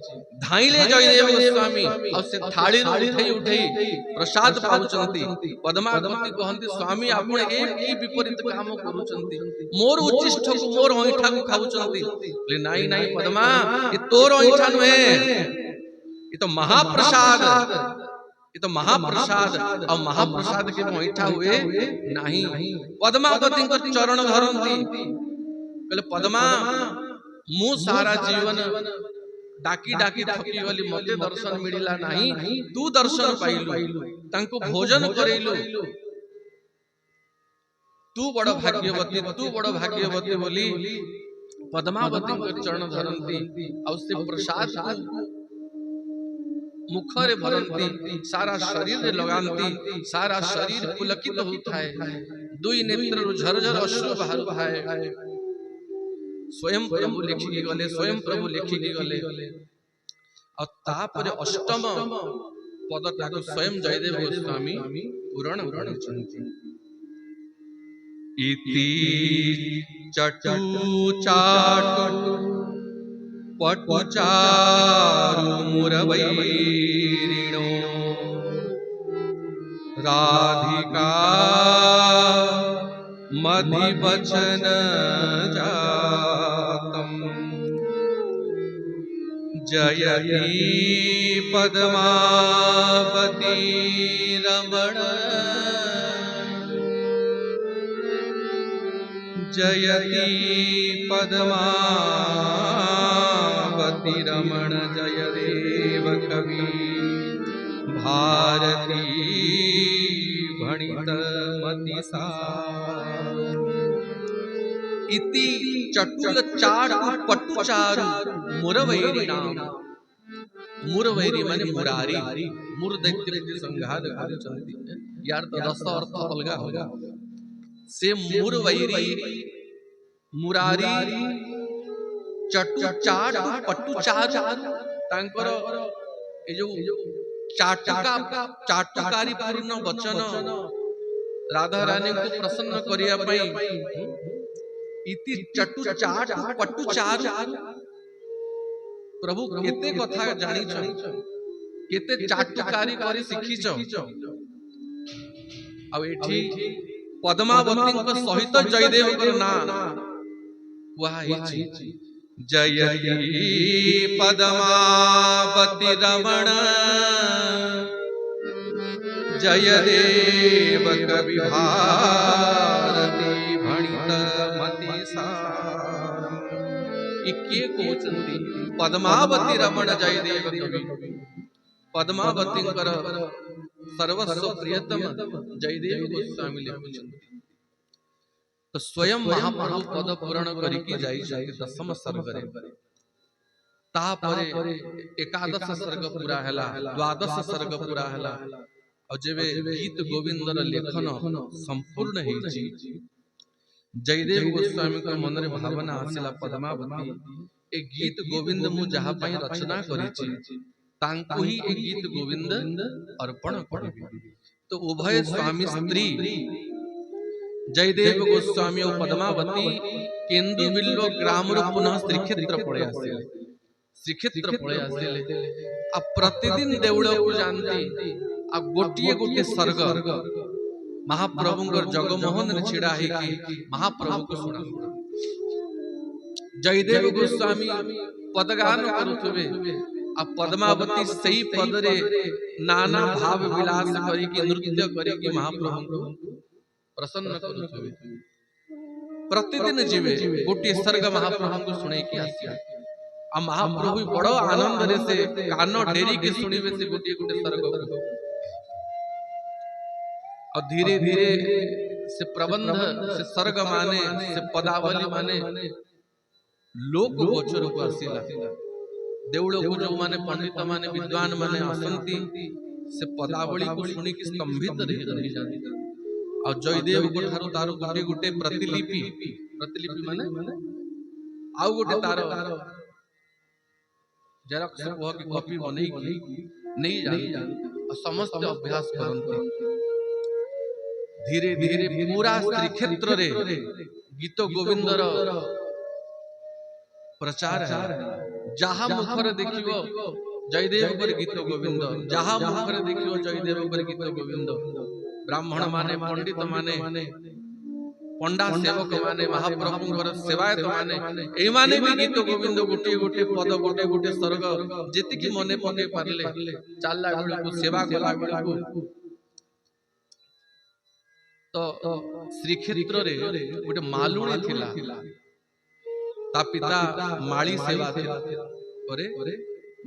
धाइले जयदेव गोस्वामी और से थाली उठई उठई प्रसाद पाउचंती पद्मावती कहंती स्वामी आपण एक की विपरीत काम करूचंती मोर उच्चिष्ठ को मोर ओइठा को खाउचंती ले नाही नाही पद्मा ये तोर ओइठा नहे ये तो महाप्रसाद और महाप्रसाद के मोइठा हुए नहीं पद्मावती को चरण धरंती कहले पद्मा मु सारा जीवन डाकी डाकी थकी वाली मते दर्शन मिलिला नहीं तू दर्शन पाइलु तांको भोजन करैलु तू बड़ भाग्यवती बोली पद्मावती को चरण धरंती और से प्रसाद मुखरे भरंती सारा शरीर रे लगांती सारा शरीर पुलकित होता है दुई नेत्र झरझर अश्रु बहाए स्वयं प्रभु लिखी गले और तापर अष्टम पदटा को स्वयं जयदेव गोस्वामी पुराण गणिचंती इति चटु चाटु पटुचारु मुरवैरिणो राधिका मधिवचन जातम जयति पद्मावती रमण जयति पद्मावती रमण जय देव कवि भारती भणित मति इति चटुल चारु पटुचारु मुरवैरिणाम मुरवैरी माने मुरारी मुर दैत्य के संहार करूचंती यार तो रस अर्थ अलगा होगा से मुरवैरी मुरारी चटु चाटु पटुचारु तांकर ए जो चाटुकारी पूर्ण वचन राधा रानी को प्रसन्न करिया पई इति चटु चाटु पटुचारु प्रभु केते कथा जानी छ केते चाटुकारी करी सिखी छ अब एठी पद्मावती को सहित जयदेव को ना वहा जयति पद्मावती रमण जय देव कवि भारती भणित मति सारम इके कोचंती पद्मावती रमण जय देव कवि पद्मावती कर सर्वस्व प्रियतम जयदेव गोस्वामी लिखुचंती तो स्वयं महाप्रभु पद पूरण करी की जाई जाई दशम सर्ग रे तापरे एकादश सर्ग पूरा हैला द्वादश सर्ग पूरा हैला और जेबे गीत गोविंदर लेखन संपूर्ण हेची जयदेव गोस्वामी को मन रे भावना आसिला पद्मावती ए गीत गोविंद मु जहा पई रचना करिछि तांको ही एक गीत गोविंद अर्पण करिबे। तो उभय स्वामी स्त्री जयदेव गोस्वामी और पद्मावती केन्दु बिल्व ग्रामरु पुनः श्रीक्षेत्र पड़े आसिले। श्रीक्षेत्र पड़े आसिले आ प्रतिदिन देउड़ को जानती आ गोटिए गोटे सर्ग महाप्रभुंकर जगमोहन रे छिड़ा है कि महाप्रभु को सुना। जयदेव गोस्वामी पदगान करुथबे आ पद्मावती सही पदरे नाना भाव विलास करी कि नृत्य करी कि महाप्रभु को प्रसन्न करुथबे। प्रतिदिन जीवे गोटे सर्ग महाप्रभु को सुने कि आसिया आ महाप्रभु बड़ आनंद रे से कान डेरी के सुनिबे से गोटे गोटे सर्ग और धीरे धीरे से प्रबंध से सर्ग माने से पदावली माने लोक गोचर को आसिला। देउड़ को जो माने पंडित माने विद्वान माने आसंती से पदावली को सुनी कि स्तंभित रही जाती। और जयदेव को ठारो तारो गोटे गोटे प्रतिलिपि प्रतिलिपि माने आउ गोटे तारो जेरॉक्स को की कॉपी बनै की नहीं जानी और समस्त अभ्यास करंती। धीरे धीरे पूरा श्री क्षेत्र रे गीत गोविंदर प्रचार है। जहाँ मुखर देखियो जयदेव पर गीत गोविंद, जहाँ मुखर देखियो जयदेव पर गीत गोविंद। ब्राह्मण माने पंडित माने पंडा सेवक माने महाप्रभुंकर सेवायत माने ए माने भी गीत गोविंद गोटे गोटे पद गोटे गोटे सर्ग जेति कि मने पके पारले चालला बेला को सेवा कला बेला को। तो श्री क्षेत्र रे गोटे मालुणी थिला ता पिता माली सेवा करे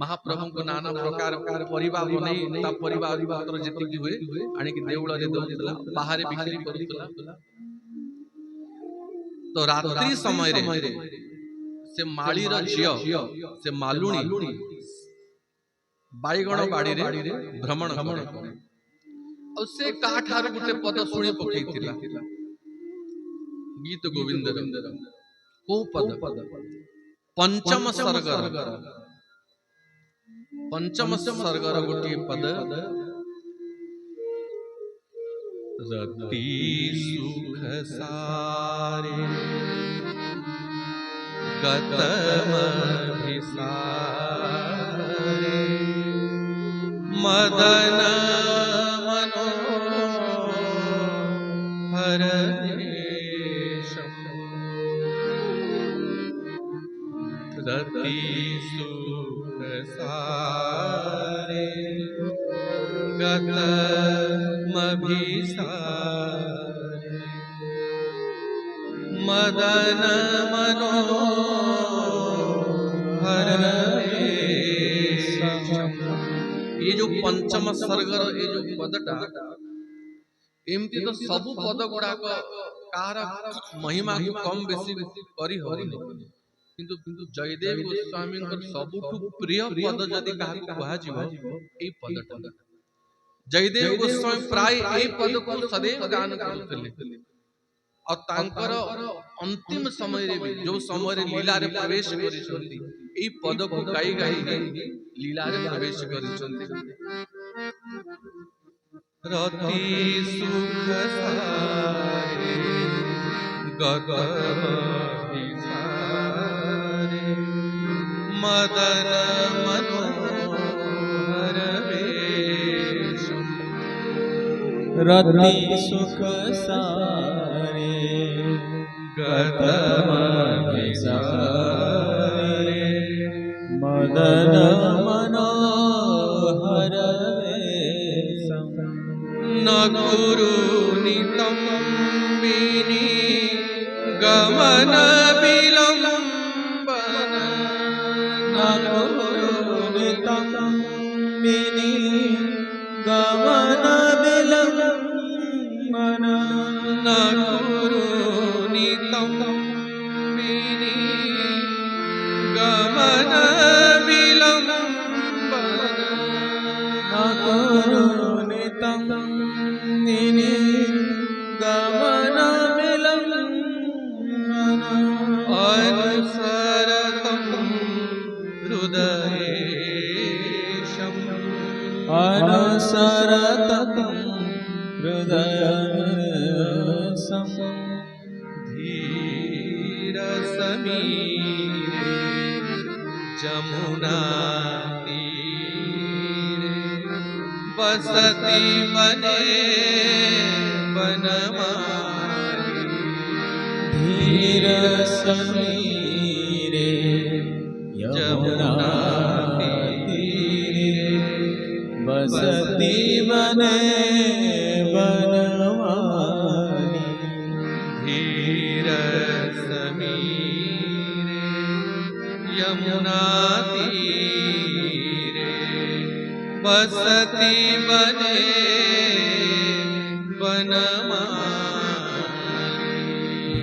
महाप्रभु को नाना प्रकार परिवार बनै ता परिवार पत्र जेति कि हुए आनी कि देउळ रे दउतला बाहर बिक्री करतला। तो रात्रि समय रे से माली र झियो से मालुणी बाईगण बाड़ी रे भ्रमण करे और से काठार गुटे पद सुनी पकेइतिला गीत गोविंद को पद पंचम सर्गर गोटे पद रति सुख सारे गतम भिसारे मदन रति सुख सारे गतम भिसारे मदन मनोहर। ये जो पंचम सर्गर ये जो पदटा एमती तो सबु पद गुड़ा कार महिमा को कम बेसी करी होनी किंतु जयदेव गोस्वामी सबुठु प्रिय पद जदि काहू कहा जीवो ए पदटा। जयदेव गोस्वामी प्राय ए पद को सदैव गान करथले और तांकर अंतिम समय रे भी जो समय रे लीला रे प्रवेश करिसंती ए पद को गाई गाई लीला रे प्रवेश करिसंती। रति सुख सारे गतम भिसारे मदन मनोहर वेशम। रति सुख सारे गतम भिसारे मदन मनोहर न कुरुनितं विनि गमन विलंबन। न कुरुनितं विनि गमन विलंबन। न कुरुनितं विनि गमन विलंबन। न कुरुनितं विनि गमन विलंबन। अनुसरतं हृदयेशं अनुसरतं हृदय धीर समीरे जमुना तीरे बसती बने बनमाली धीर समीरे यमुना तीरे बसती बने बनमाली धीर समीरे यमुना तीरे बसती बने बनमाली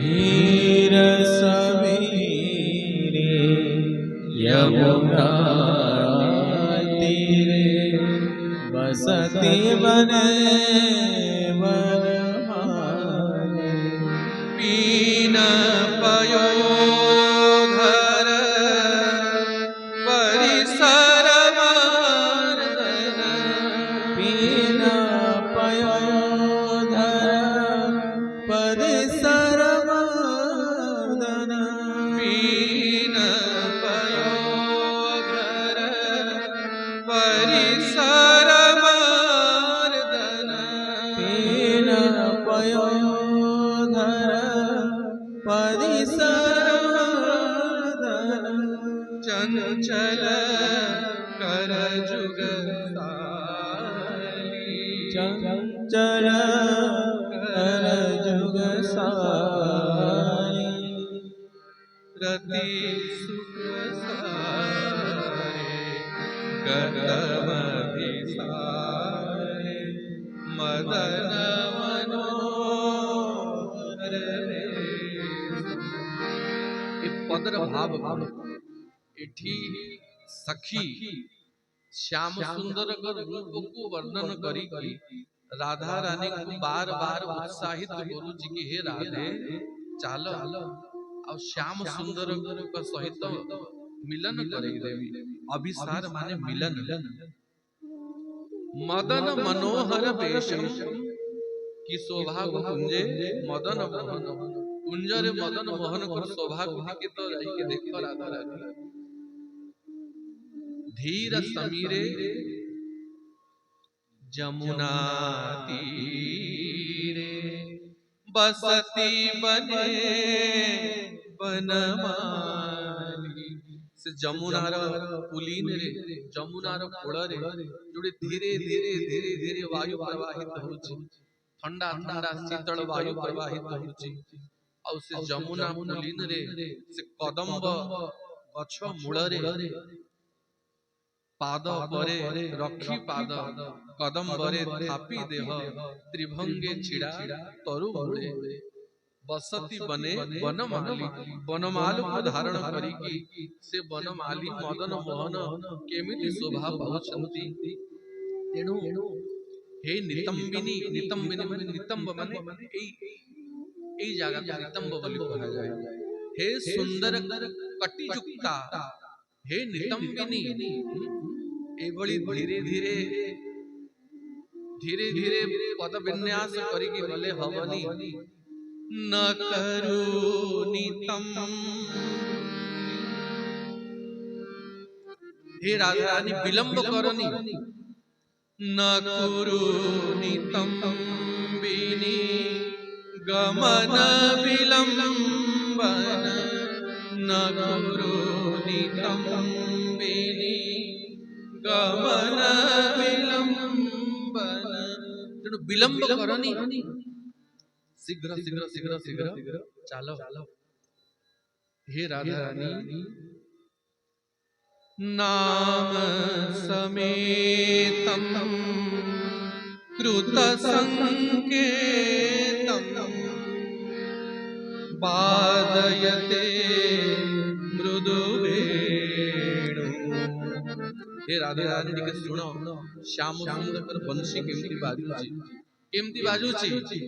धीर समीरे यमुना तीरे बसती बने बनमाली पीन पयोधर परिसर वर्धन पीन पयोधर परिसर वर्धन पीन पयोधर परिसर वर्धन पीन पयोधर परिसर वर्धन चंचल कर जुग साली चंचल कर जुग सारी रति सुख सारे कदम विसारे मदन मनोहर रे ए पदर भाव एठी सखी श्याम सुंदर रूप को वर्णन करी राधा रानी को बार बार उत्साहित गुरु जी की हे राधे चालो और श्याम सुंदर का सहित मिलन करे देवी अभिसार माने मिलन मदन मनोहर वेशम की शोभा को कुंजे मदन मोहन कुंजरे मदन मोहन कर शोभा को के तो जाई के देखो राधा रानी धीर समीरे जमुना तीरे बसती बने बनमाली से जमुनार पुलीन रे जमुनार कोड़ रे जोड़े धीरे धीरे धीरे धीरे वायु प्रवाहित होउची ठंडा ठंडा शीतल वायु प्रवाहित होउची और से जमुना पुलीन रे से कदम्ब गछ मूल रे पाद परे रखी पाद कदम्बरे थापी देह त्रिभंगे छिड़ा तरु मूले बसती बने बनमाली बनमाल को धारण करिकी से बनमाली मदन मोहन केमिति शोभा पाउछंती तेणु हे नितंबिनी नितंबिनी माने नितंब माने एई जागा को नितंब बोली कहा जाए हे सुंदर कटिजुक्ता हे नितंबिनी एभली धीरे धीरे धीरे धीरे पद विन्यास करिकी गले हवनी न करुणितम हे राधा रानी विलंब करनी न कुरुनितम बिनी गमन विलंबन न कुरुनितम बिनी गमन विलंबन तेणु विलंब करनी शीघ्र शीघ्र शीघ्र शीघ्र चालो हे राधा रानी नाम समेतम कृत संकेतम वादयते मृदु वेणु हे राधा रानी के सुनो श्याम सुंदर बंशी केमती बाजूची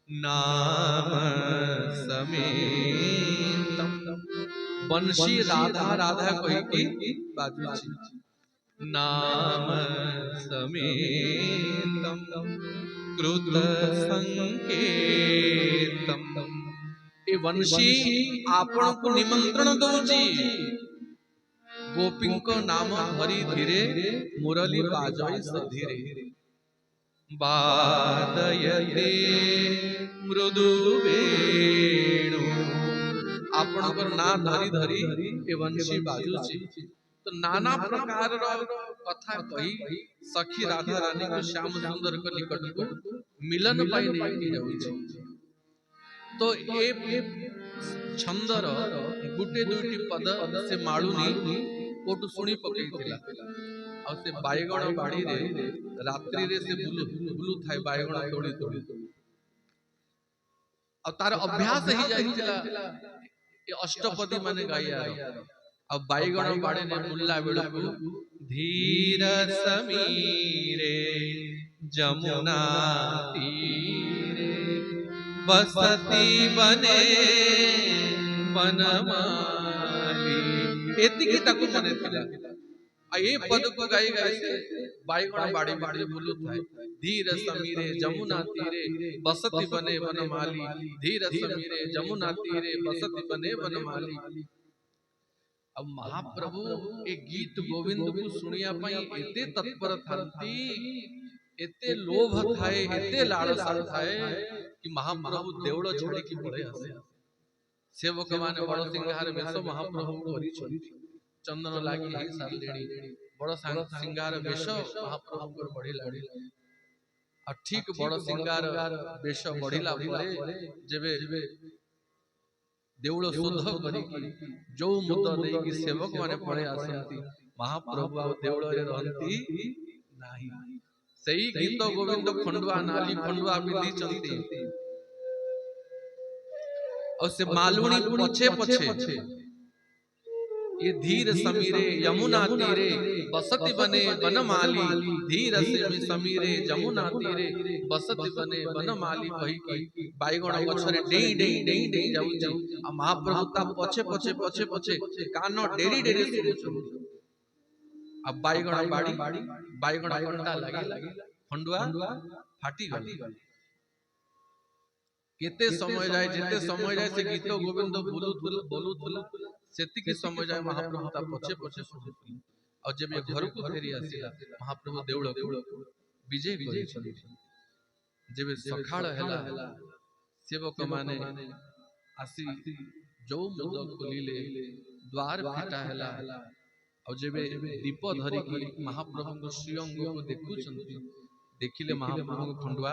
नाम समेतम बंशी राधा राधा कही की बाजूची नाम समेतम कृत संकेतम। ए वंशी आपण को निमंत्रण दौची गोपी को नाम धरी धीरे मुरली बाजई सधीरे बादयते मृदु वेणु। आपणकर ना धरी धरी ए वंशी बाजुची। तो नाना प्रकार कथा कही सखी राधा रानी को श्याम सुंदर को निकट को मिलन पाई नहीं जाउची। तो ए छंदर गुटे दुटी पद से माळुनी कोटु सुनी पकईथिला। और से बायगण बाड़ी रे रात्रि रे से बुलु थाए बायगण तोड़ी तोड़ी। और तार अभ्यास ही जाइथिला ए अष्टपदी माने गाया। अब बाईगण बाड़े ने बुल्ला बेलकु धीर समीरे जमुना तीरे बसती बने बनमाली। एतिकी ताकु मने थिला। आ ए पद को गाई गाई से बाईगण बाड़ी बाड़ी बुलु थाए धीर समीरे जमुना तीरे बसती बने बनमाली। धीर समीरे जमुना तीरे बसती बने बनमाली। अब महाप्रभु एक गीत गोविंद को सुनिया पाई एते तत्पर थांती एते लोभ थाए एते लालसा थाए कि महाप्रभु देवड़ छाड़ी की पड़े आसे। सेवक माने बड़ सिंगार वेश महाप्रभु करी छथि। चंदन लागी ही सालेणी बड़ सिंगार वेश महाप्रभु को बढ़ी लाड़ी। आ ठीक बड़ सिंगार वेश बढ़िला परे जेबे देवड़ शुद्ध करी जो मुद्दा देकी सेवक माने पड़े आसंती महाप्रभु आ देवड़ रे रहंती नाही। सही गीत गोविंद खंडवा नाली खंडवा बिंदी चंती। और से मालूणी पछे पछे ये धीर समीरे यमुना तीरे बसती बने बनमाली। धीर समीरे यमुना तीरे बसती बने बनमाली कही की बाईगण पछरे डेई डेई डेई डेई जाउची। आ महाप्रभु ता पछे पछे पछे पछे कान डेरी डेरी सुनुछु। अब बाईगण बाड़ी बाईगण कंटा लागी खंडुआ फाटी गली। केते समय जाए जेते समय जाए से गीत गोविंद बोलुथुल सेति के समय जाए महाप्रभु ता पछे पछे सुनुथुल। और जब ये घर को फेरी आसिला महाप्रभु देवळ विजय करी छथि। जेबे सखाळ हैला सेवक माने आसी जो मुद खोलिले द्वार फिटा हैला। और जेबे दीप धरी की महाप्रभु को श्रीअंग को देखु छथि देखिले महाप्रभु खंडुआ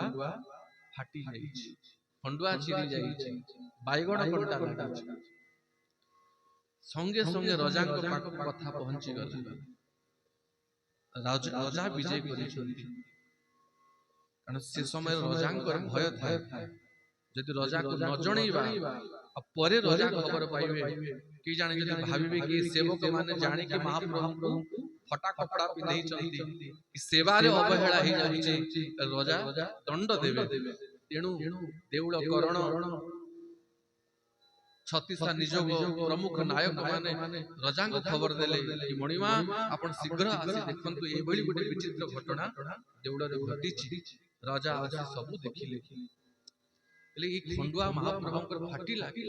फाटी जाइछि खंडुआ चिरी जाइछि बाईगण कंटा लागिछि। संगे संगे राजा को पाख कथा पहुंची गला। राजा विजय करी छथि कारण से समय राजा को भय थाए जदि राजा को न जणैबा परे राजा खबर पाइबे कि जाने जदि भाबिबे कि सेवक माने जानि कि महाप्रभु को फटा कपड़ा पिंधै छथि कि सेवा रे अवहेला ही जाउछि राजा दंड देबे। तेणु देउळ करण छत्तीसा निजोग प्रमुख नायक माने राजा को खबर देले कि मणिमा आपण शीघ्र आसी देखंतु ए बळी गोटे विचित्र घटना देउळ रे घटिछि। राजा आसी सब देखिले ले ई खंडुआ महाप्रभु फाटी लागी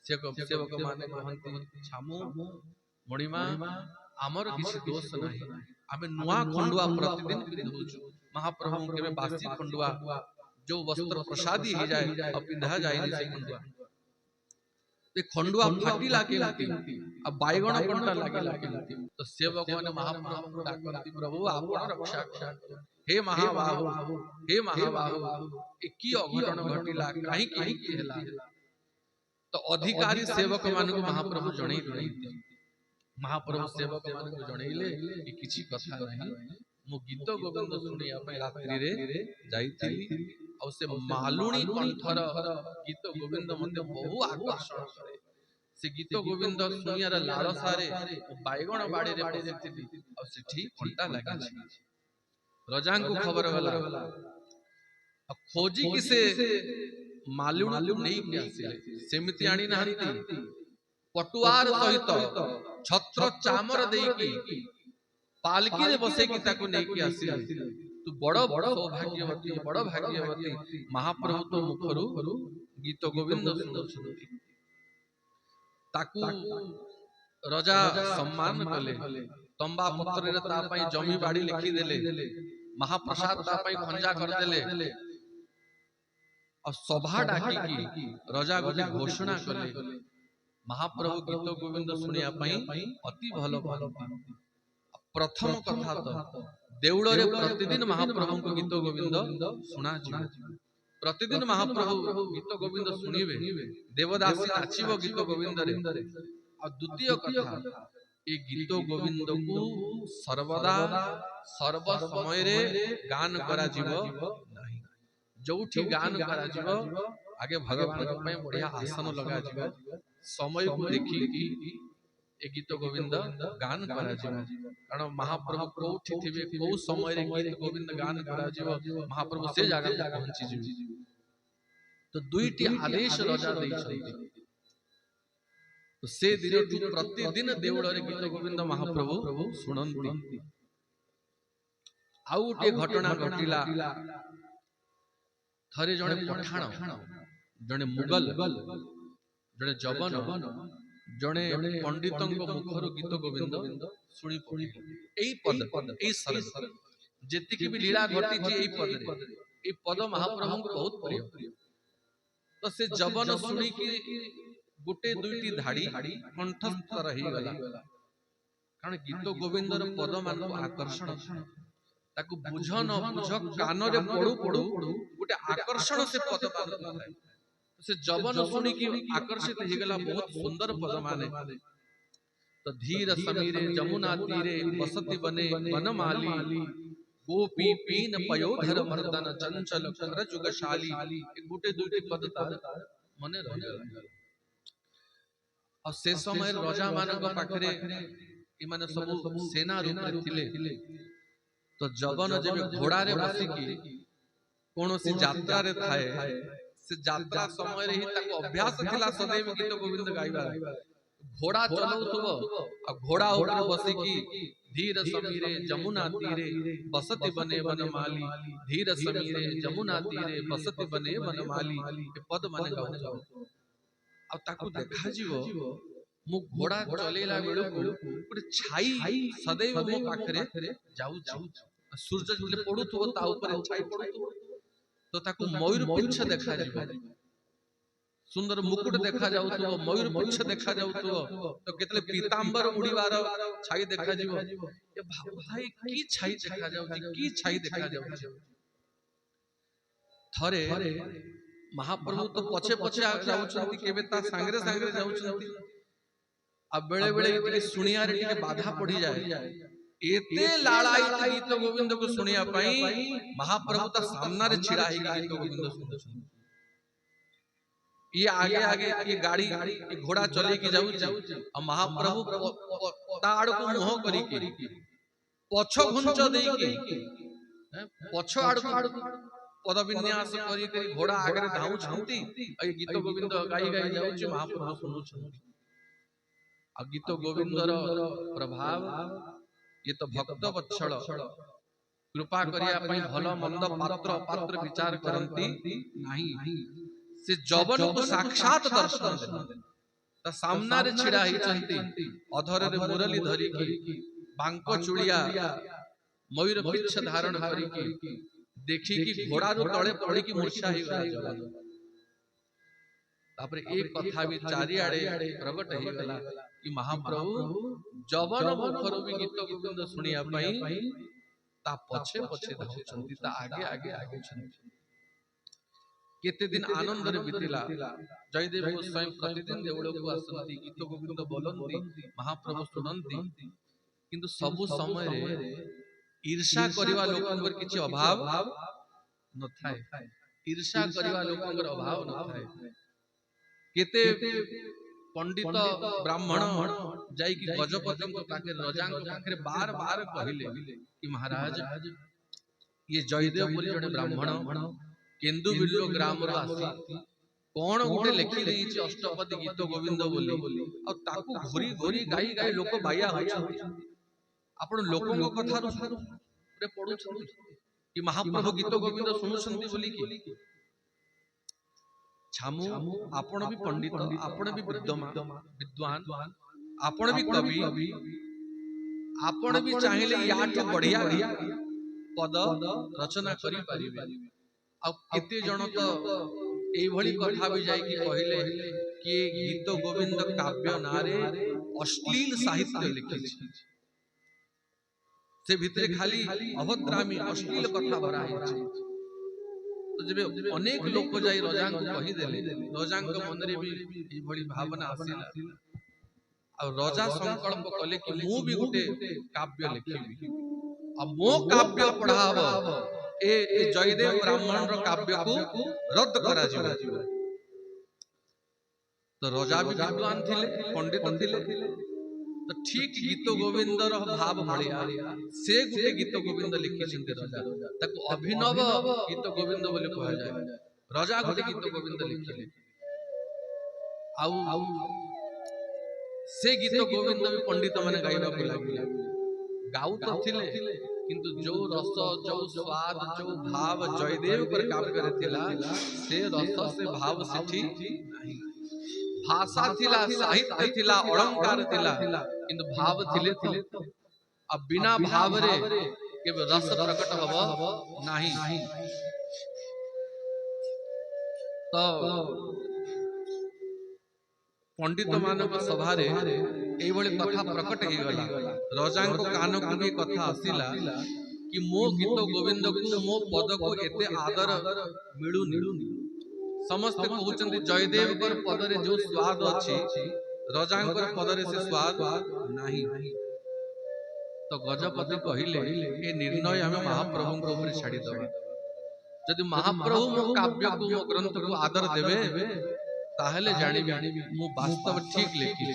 सेवक माने कहंती छामु मणिमा आमर किछि दोष नाही आमे नुआ खंडुआ प्रतिदिन पिंधुछु। महाप्रभु केबे बासी खंडुआ जो वस्त्र प्रसादी ही जाए अब पिंधा जाए से खंडुआ ते खंडुआ फाटी लागी अब बाईगण कंटा लागी। तो सेवक माने महाप्रभु डाकंती प्रभु आपण रक्षा कर हे महाबाहु ए की अघटन घटिला काहे की हैला। तो अधिकारी सेवक मान को महाप्रभु जणै दियंती। महाप्रभु सेवक मान को जणैले कि किछि कथा नाही मो गीत गोविंद सुनिया पे रात्रि रे जाईथिली और से मालुणी कंठर गीत गोविंद मते बहु आकर्षण करे। से गीत गोविंद सुनियार लालसारे बाईगण बाड़ी रे पसिथिली और सेठी कंटा लागी। राजा को खबर होला खोजी कि से मालुणी नहीं के आसिले सेमिति आनी नाहंती पटुआर सहित छत्र चामर देकी पालकी रे बसे की ताको नहीं की आसी तू बड़ सौभाग्यवती बड़ भाग्यवती महाप्रभु तो मुखरु गीत गोविंद सुनुछंती ताकू रजा सम्मान कले तंबा पत्र रे ता पई जमी बाड़ी लिखि देले महाप्रसाद ता पई खंजा कर देले और सभा डाकी की रजा गोटे घोषणा कले महाप्रभु गीत गोविंद सुनिया पई अति भलो पारंती प्रथम कथा तो देउड़ रे प्रतिदिन महाप्रभु को गीत गोविंद सुना जी प्रतिदिन महाप्रभु गीत गोविंद सुनिबे देवदासी नाचिबो गीत गोविंद रे और द्वितीय कथा ए गीत गोविंद को सर्वदा सर्व समय रे गान करा जीवो नाही जोठी गान करा जीवो आगे भगवान में बढ़िया आसन लगा जीवो समय को देखी कि ए गीत गोविंद गान करा जीवो कारण महाप्रभु कोठी थिबे को समय रे गीत गोविंद गान करा जीवो महाप्रभु से जगह पे पहुंची जीवो तो दुईटी आदेश राजा देई छथि तो से दिन प्रतिदिन देउड़ रे गीत गोविंद महाप्रभु सुनंती आउ टे घटना घटिला थरे जणे पठाण जणे मुगल जणे जवन जणे पंडितंग मुखरु गीत गोविंद सुनी पड़ी एई पद एई सरस जेति की भी लीला घटी थी एई पद रे एई पद महाप्रभु को बहुत प्रिय तो से जवन सुनी की गुटे दुईटी धाड़ी कंठस्थ रही गला कारण गीत गोविंदर पद मान आकर्षण ताकू बुझ न बुझ कान रे पड़ू पड़ू गुटे आकर्षण से पद मान से जवन सुनी की आकर्षित हो गला बहुत सुंदर पद माने तो धीर समीरे जमुना तीरे बसती बने वनमाली गोपी पीन पयोधर मर्दन चंचल कर जुगशाली गुटे दुईटी पद तार मने रह गला और से समय राजा मानक पाखरे इमाने सब सेना रूप रे थिले तो जवन जेबे घोड़ा रे बसी की कोनोसी यात्रा रे थाए से यात्रा समय रे ही ताको अभ्यास थिला सदैव गीत गोविंद गाइबा घोड़ा चलौतबो आ घोड़ा ऊपर बसी की धीर समीरे जमुना तीरे बसती बने वनमाली धीर समीरे जमुना तीरे बसती बने वनमाली ए पद माने गाउछो आ ताकू देखा जीवो मु घोड़ा चलेला बेलू गोटे छाई सदैव मो पाखरे जाऊ सूर्य जले पडुथबो ता ऊपर छाई पडुथबो तो ताकू मयूर पुच्छ देखा जीवो सुंदर मुकुट देखा जाउथबो मयूर पुच्छ देखा जाउथबो तो केतले पीतांबर उड़ीवार छाई देखा जीवो ए भाई की छाई देखा जाउची की छाई देखा जाउची थरे महाप्रभु तो पछे पछे जाउछंती केबे ता सांगरे सांगरे जाउछंती अब बेले बेले इतने सुनिया रे टिके बाधा पड़ी जाए एते लाड़ाई गीत गोविंद को सुनिया पई महाप्रभु ता सामना रे छिड़ा है गीत गोविंद सुन ये आगे आगे ये गाड़ी ये घोड़ा चले की जाउ और महाप्रभु ताड़ को मुह करी के पछ घुंच देई के पछ आड़ पद विन्यास करी करी घोड़ा आगे धाउ छंती ए गीत गोविंद गाई गाई जाउ महाप्रभु सुनु छंती आ गीत गोविंदर प्रभाव ये तो भक्त वत्सल कृपा करिया पई भलो मंद पात्र पात्र विचार करंती नाही से जवन को साक्षात दर्शन दे त सामना रे छिड़ा ही चंती अधर रे मुरली धरी की बांको चुड़िया मयूर पिच्छ धारण करी की देखी की घोड़ा रो तळे पड़ी की मूर्छा ही गला तापर एक कथा भी चारि आड़े प्रकट ही गला कि महाप्रभु जवन मुखरु भी गीत गोविंद सुनिया पई ता पछे पछे धाउछंती ता आगे आगे आगे छंती केते दिन आनंद रे बितिला जयदेव गोस्वामी प्रतिदिन देउळ को आसंती गीत गोविंद बोलंती महाप्रभु सुनंती किंतु सबु समय रे ईर्षा करवा लोकंकर किछि अभाव न थाए ईर्षा करवा लोकंकर अभाव न थाए केते पंडित ब्राह्मण जाई कि गजपति को पाखे राजा को पाखे बार बार कहिले कि महाराज ये जयदेव पुरी जने ब्राह्मण केंदु बिल्लो ग्राम रो आसी कोन गुटे लेखि देई छि अष्टपदी गीत गोविंद बोली और ताकू घोरी घोरी गाई गाई लोक बाया होई आपण लोकंक कथा रे पढुछन कि महाप्रभु गीत गोविंद सुनुछन्ती बोली कि छामु आपण भी पंडित आपण भी विद्वान आपण भी कवि आपण भी चाहिले याठो बढ़िया पद रचना करी परिबे आ केते जण तो एई भली कथा भी जाई कि कहिले कि गीत गोविंद काव्य नारे अश्लील साहित्य लिखि से भितरे खाली अभद्रामी अश्लील कथा भरा है। तो जब अनेक लोक जाई रजा को कहि देले रजा को मन रे भी ई भली भावना आसिला आ रजा संकल्प कले कि मु भी गोटे काव्य लिखिबी आ मो काव्य पढ़ाव ए जयदेव ब्राह्मण रो काव्य को रद्द करा जिवो। तो रजा भी विद्वान थिले पंडित थिले तो ठीक गीत गोविंद रो भाव भलिया से गुटे गीत गोविंद लिखि छिंते रजा ताको अभिनव गीत गोविंद बोले कहा जाय। रजा गुटे गीत गोविंद लिखिले आउ से गीत गोविंद भी पंडित माने गाइबा को लागिले गाउ तो थिले किंतु जो रस जो स्वाद जो भाव जयदेव कर काव्य रे थिला से रस से भाव सेठी नाही। भाषा थिला साहित्य थिला अलंकार थिला किंतु भाव थिले तो अब बिना भाव रे केवल रस प्रकट हब नाही। तो पंडित मानक सभा रे एई भली कथा प्रकट हे गला रजा को कान को भी कथा आसिला कि मो गीत गोविंद को मो पद को एते आदर मिलुनी समस्त कहउचंती जयदेव कर पद रे जो स्वाद अछि रजा कर पद रे से स्वाद नाही। तो गजपति कहिले ए निर्णय हमें महाप्रभु को ऊपर छाड़ी दबा यदि महाप्रभु मो काव्य को मो ग्रंथ को आदर देबे ताहले जानिबी मु वास्तव ठीक लिखि।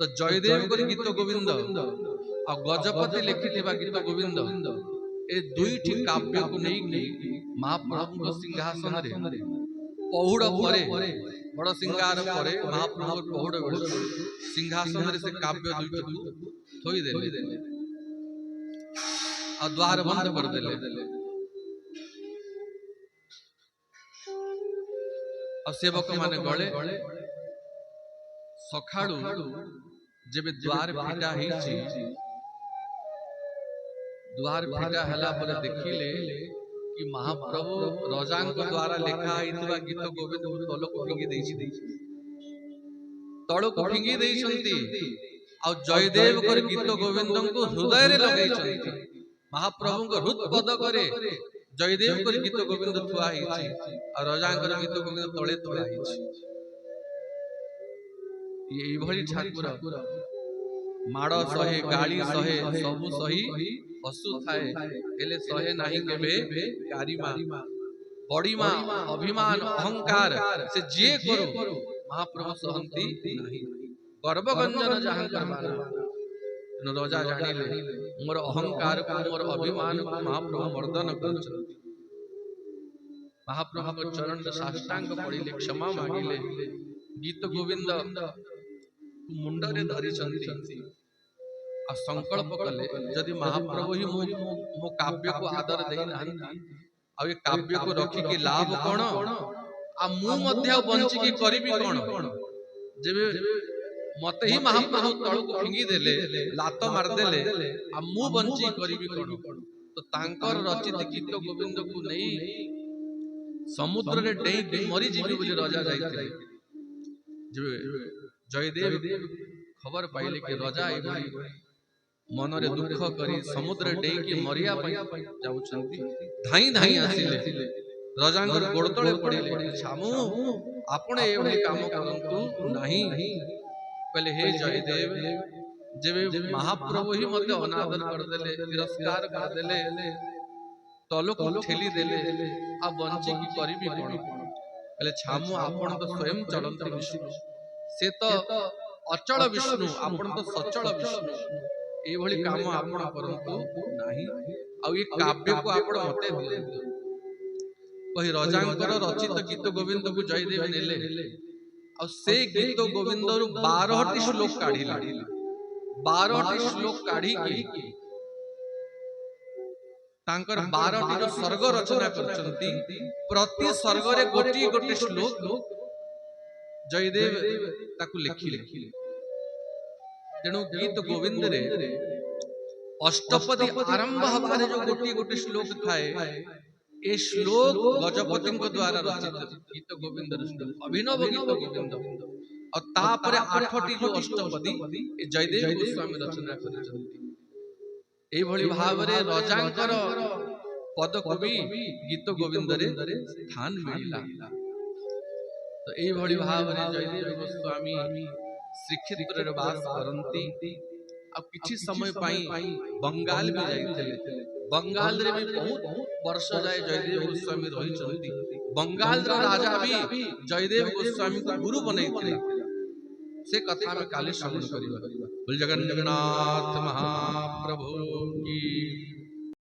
तो जयदेव कर गीत गोविंद आ गजपति लिखिथिबा गीत गोविंद ए दुईटी काव्य को नहीं महाप्रभु को सिंहासन रे पहुड़ परे बड़ सिंगार परे महाप्रभु पहुड़ बेल सिंहासन रे से काव्य दुईटी को थोई देले आ द्वार बंद कर देले आ सेवक माने गले सखाळु जेबे द्वार फिटा हिची द्वार फिटा हला पर देखिले कि महाप्रभु रजांक द्वारा लिखा हितबा गीत गोविंद तल को फिंगी देछि तल को फिंगी देछंती आ जयदेव कर गीत गोविंद को हृदय रे लगैछंती महाप्रभु को हृद पद करे जयदेव कर गीत गोविंद थुआ हिची आ रजांक गीत गोविंद तळे थुआ हिची। ये भली ठाकुर माड़ सहे गाली सहे सबु सही हसु थाए हेले सहे नाही केबे गारिमा बड़ीमा अभिमान अहंकार से जे करू महाप्रभु सहंती नाही गर्व गंजन जहां करबाना न रजा जानिले मोर अहंकार को मोर अभिमान को महाप्रभु मर्दन करछन। महाप्रभु को चरण साष्टांग पड़िले क्षमा मांगिले गीत गोविंद मुंडरे धरी आ संकल्प कले यदि महाप्रभु ही मो काव्य को आदर दे आ ये काव्य को रखी के लाभ कोन आ मु मध्य बंची की करबी कोन जेबे मते ही महाप्रभु तळ को फिंगी देले लात मार देले आ मु बंची करबी कोन तो तांकर रचित गीत गोविंद को नहीं समुद्र रे डेई मरी जीवी बोली राजा जाईते जेबे जयदेव खबर पाइले कि रजा एभली मन रे दुख करी समुद्र डेई के मरिया पई जाउछंती धाई धाई आसिले रजांगर गोड़ तळे पड़िले छामु आपण एभली काम करंतु नाही कहले हे जयदेव जेबे महाप्रभु ही मते अनादर कर देले तिरस्कार कर देले तलो को ठेली देले आ बंची की करबी कोन कहले छामु आपण तो स्वयं चलंती विष्णु से तो अचल विष्णु आपण तो सचल विष्णु ए भली काम आपण करंतु नाही आ ये काव्य को आपण मते दिले कहि रजांकर रचित गीत गोविंद को जयदेव नेले आ से गीत गोविंद रु 12 टी श्लोक काढिला 12टी श्लोक काढ़ी की तांकर 12टी जो सर्ग रचना करचंती प्रति सर्ग रे गोटी गोटी श्लोक जयदेव ताकू लिखिले। तेणु गीत गोविंद रे अष्टपदी आरंभ हबारे जो गोटी गोटी श्लोक थाए ए श्लोक गजपति द्वारा रचित गीत गोविंद श्लोक अभिनव गीत गोविंद और तापरे 8टी जो अष्टपदी ए जयदेव गोस्वामी रचना करचंती। एई भली भावरे रजांकर पद कवि गीत गोविंद रे स्थान मिलिला। तो एई भली भावरे जयदेव गोस्वामी श्रीक्षेत्र रे वास करंती। अब किछि समय पाई बंगाल भी जाइथिले। बंगाल रे भी बहुत वर्ष जाय जयदेव गोस्वामी रही चलती। बंगाल रो राजा भी जयदेव गोस्वामी को गुरु बनैथिले। से कथा में काले श्रवण करिबा। बोल जगन्नाथ महाप्रभु की।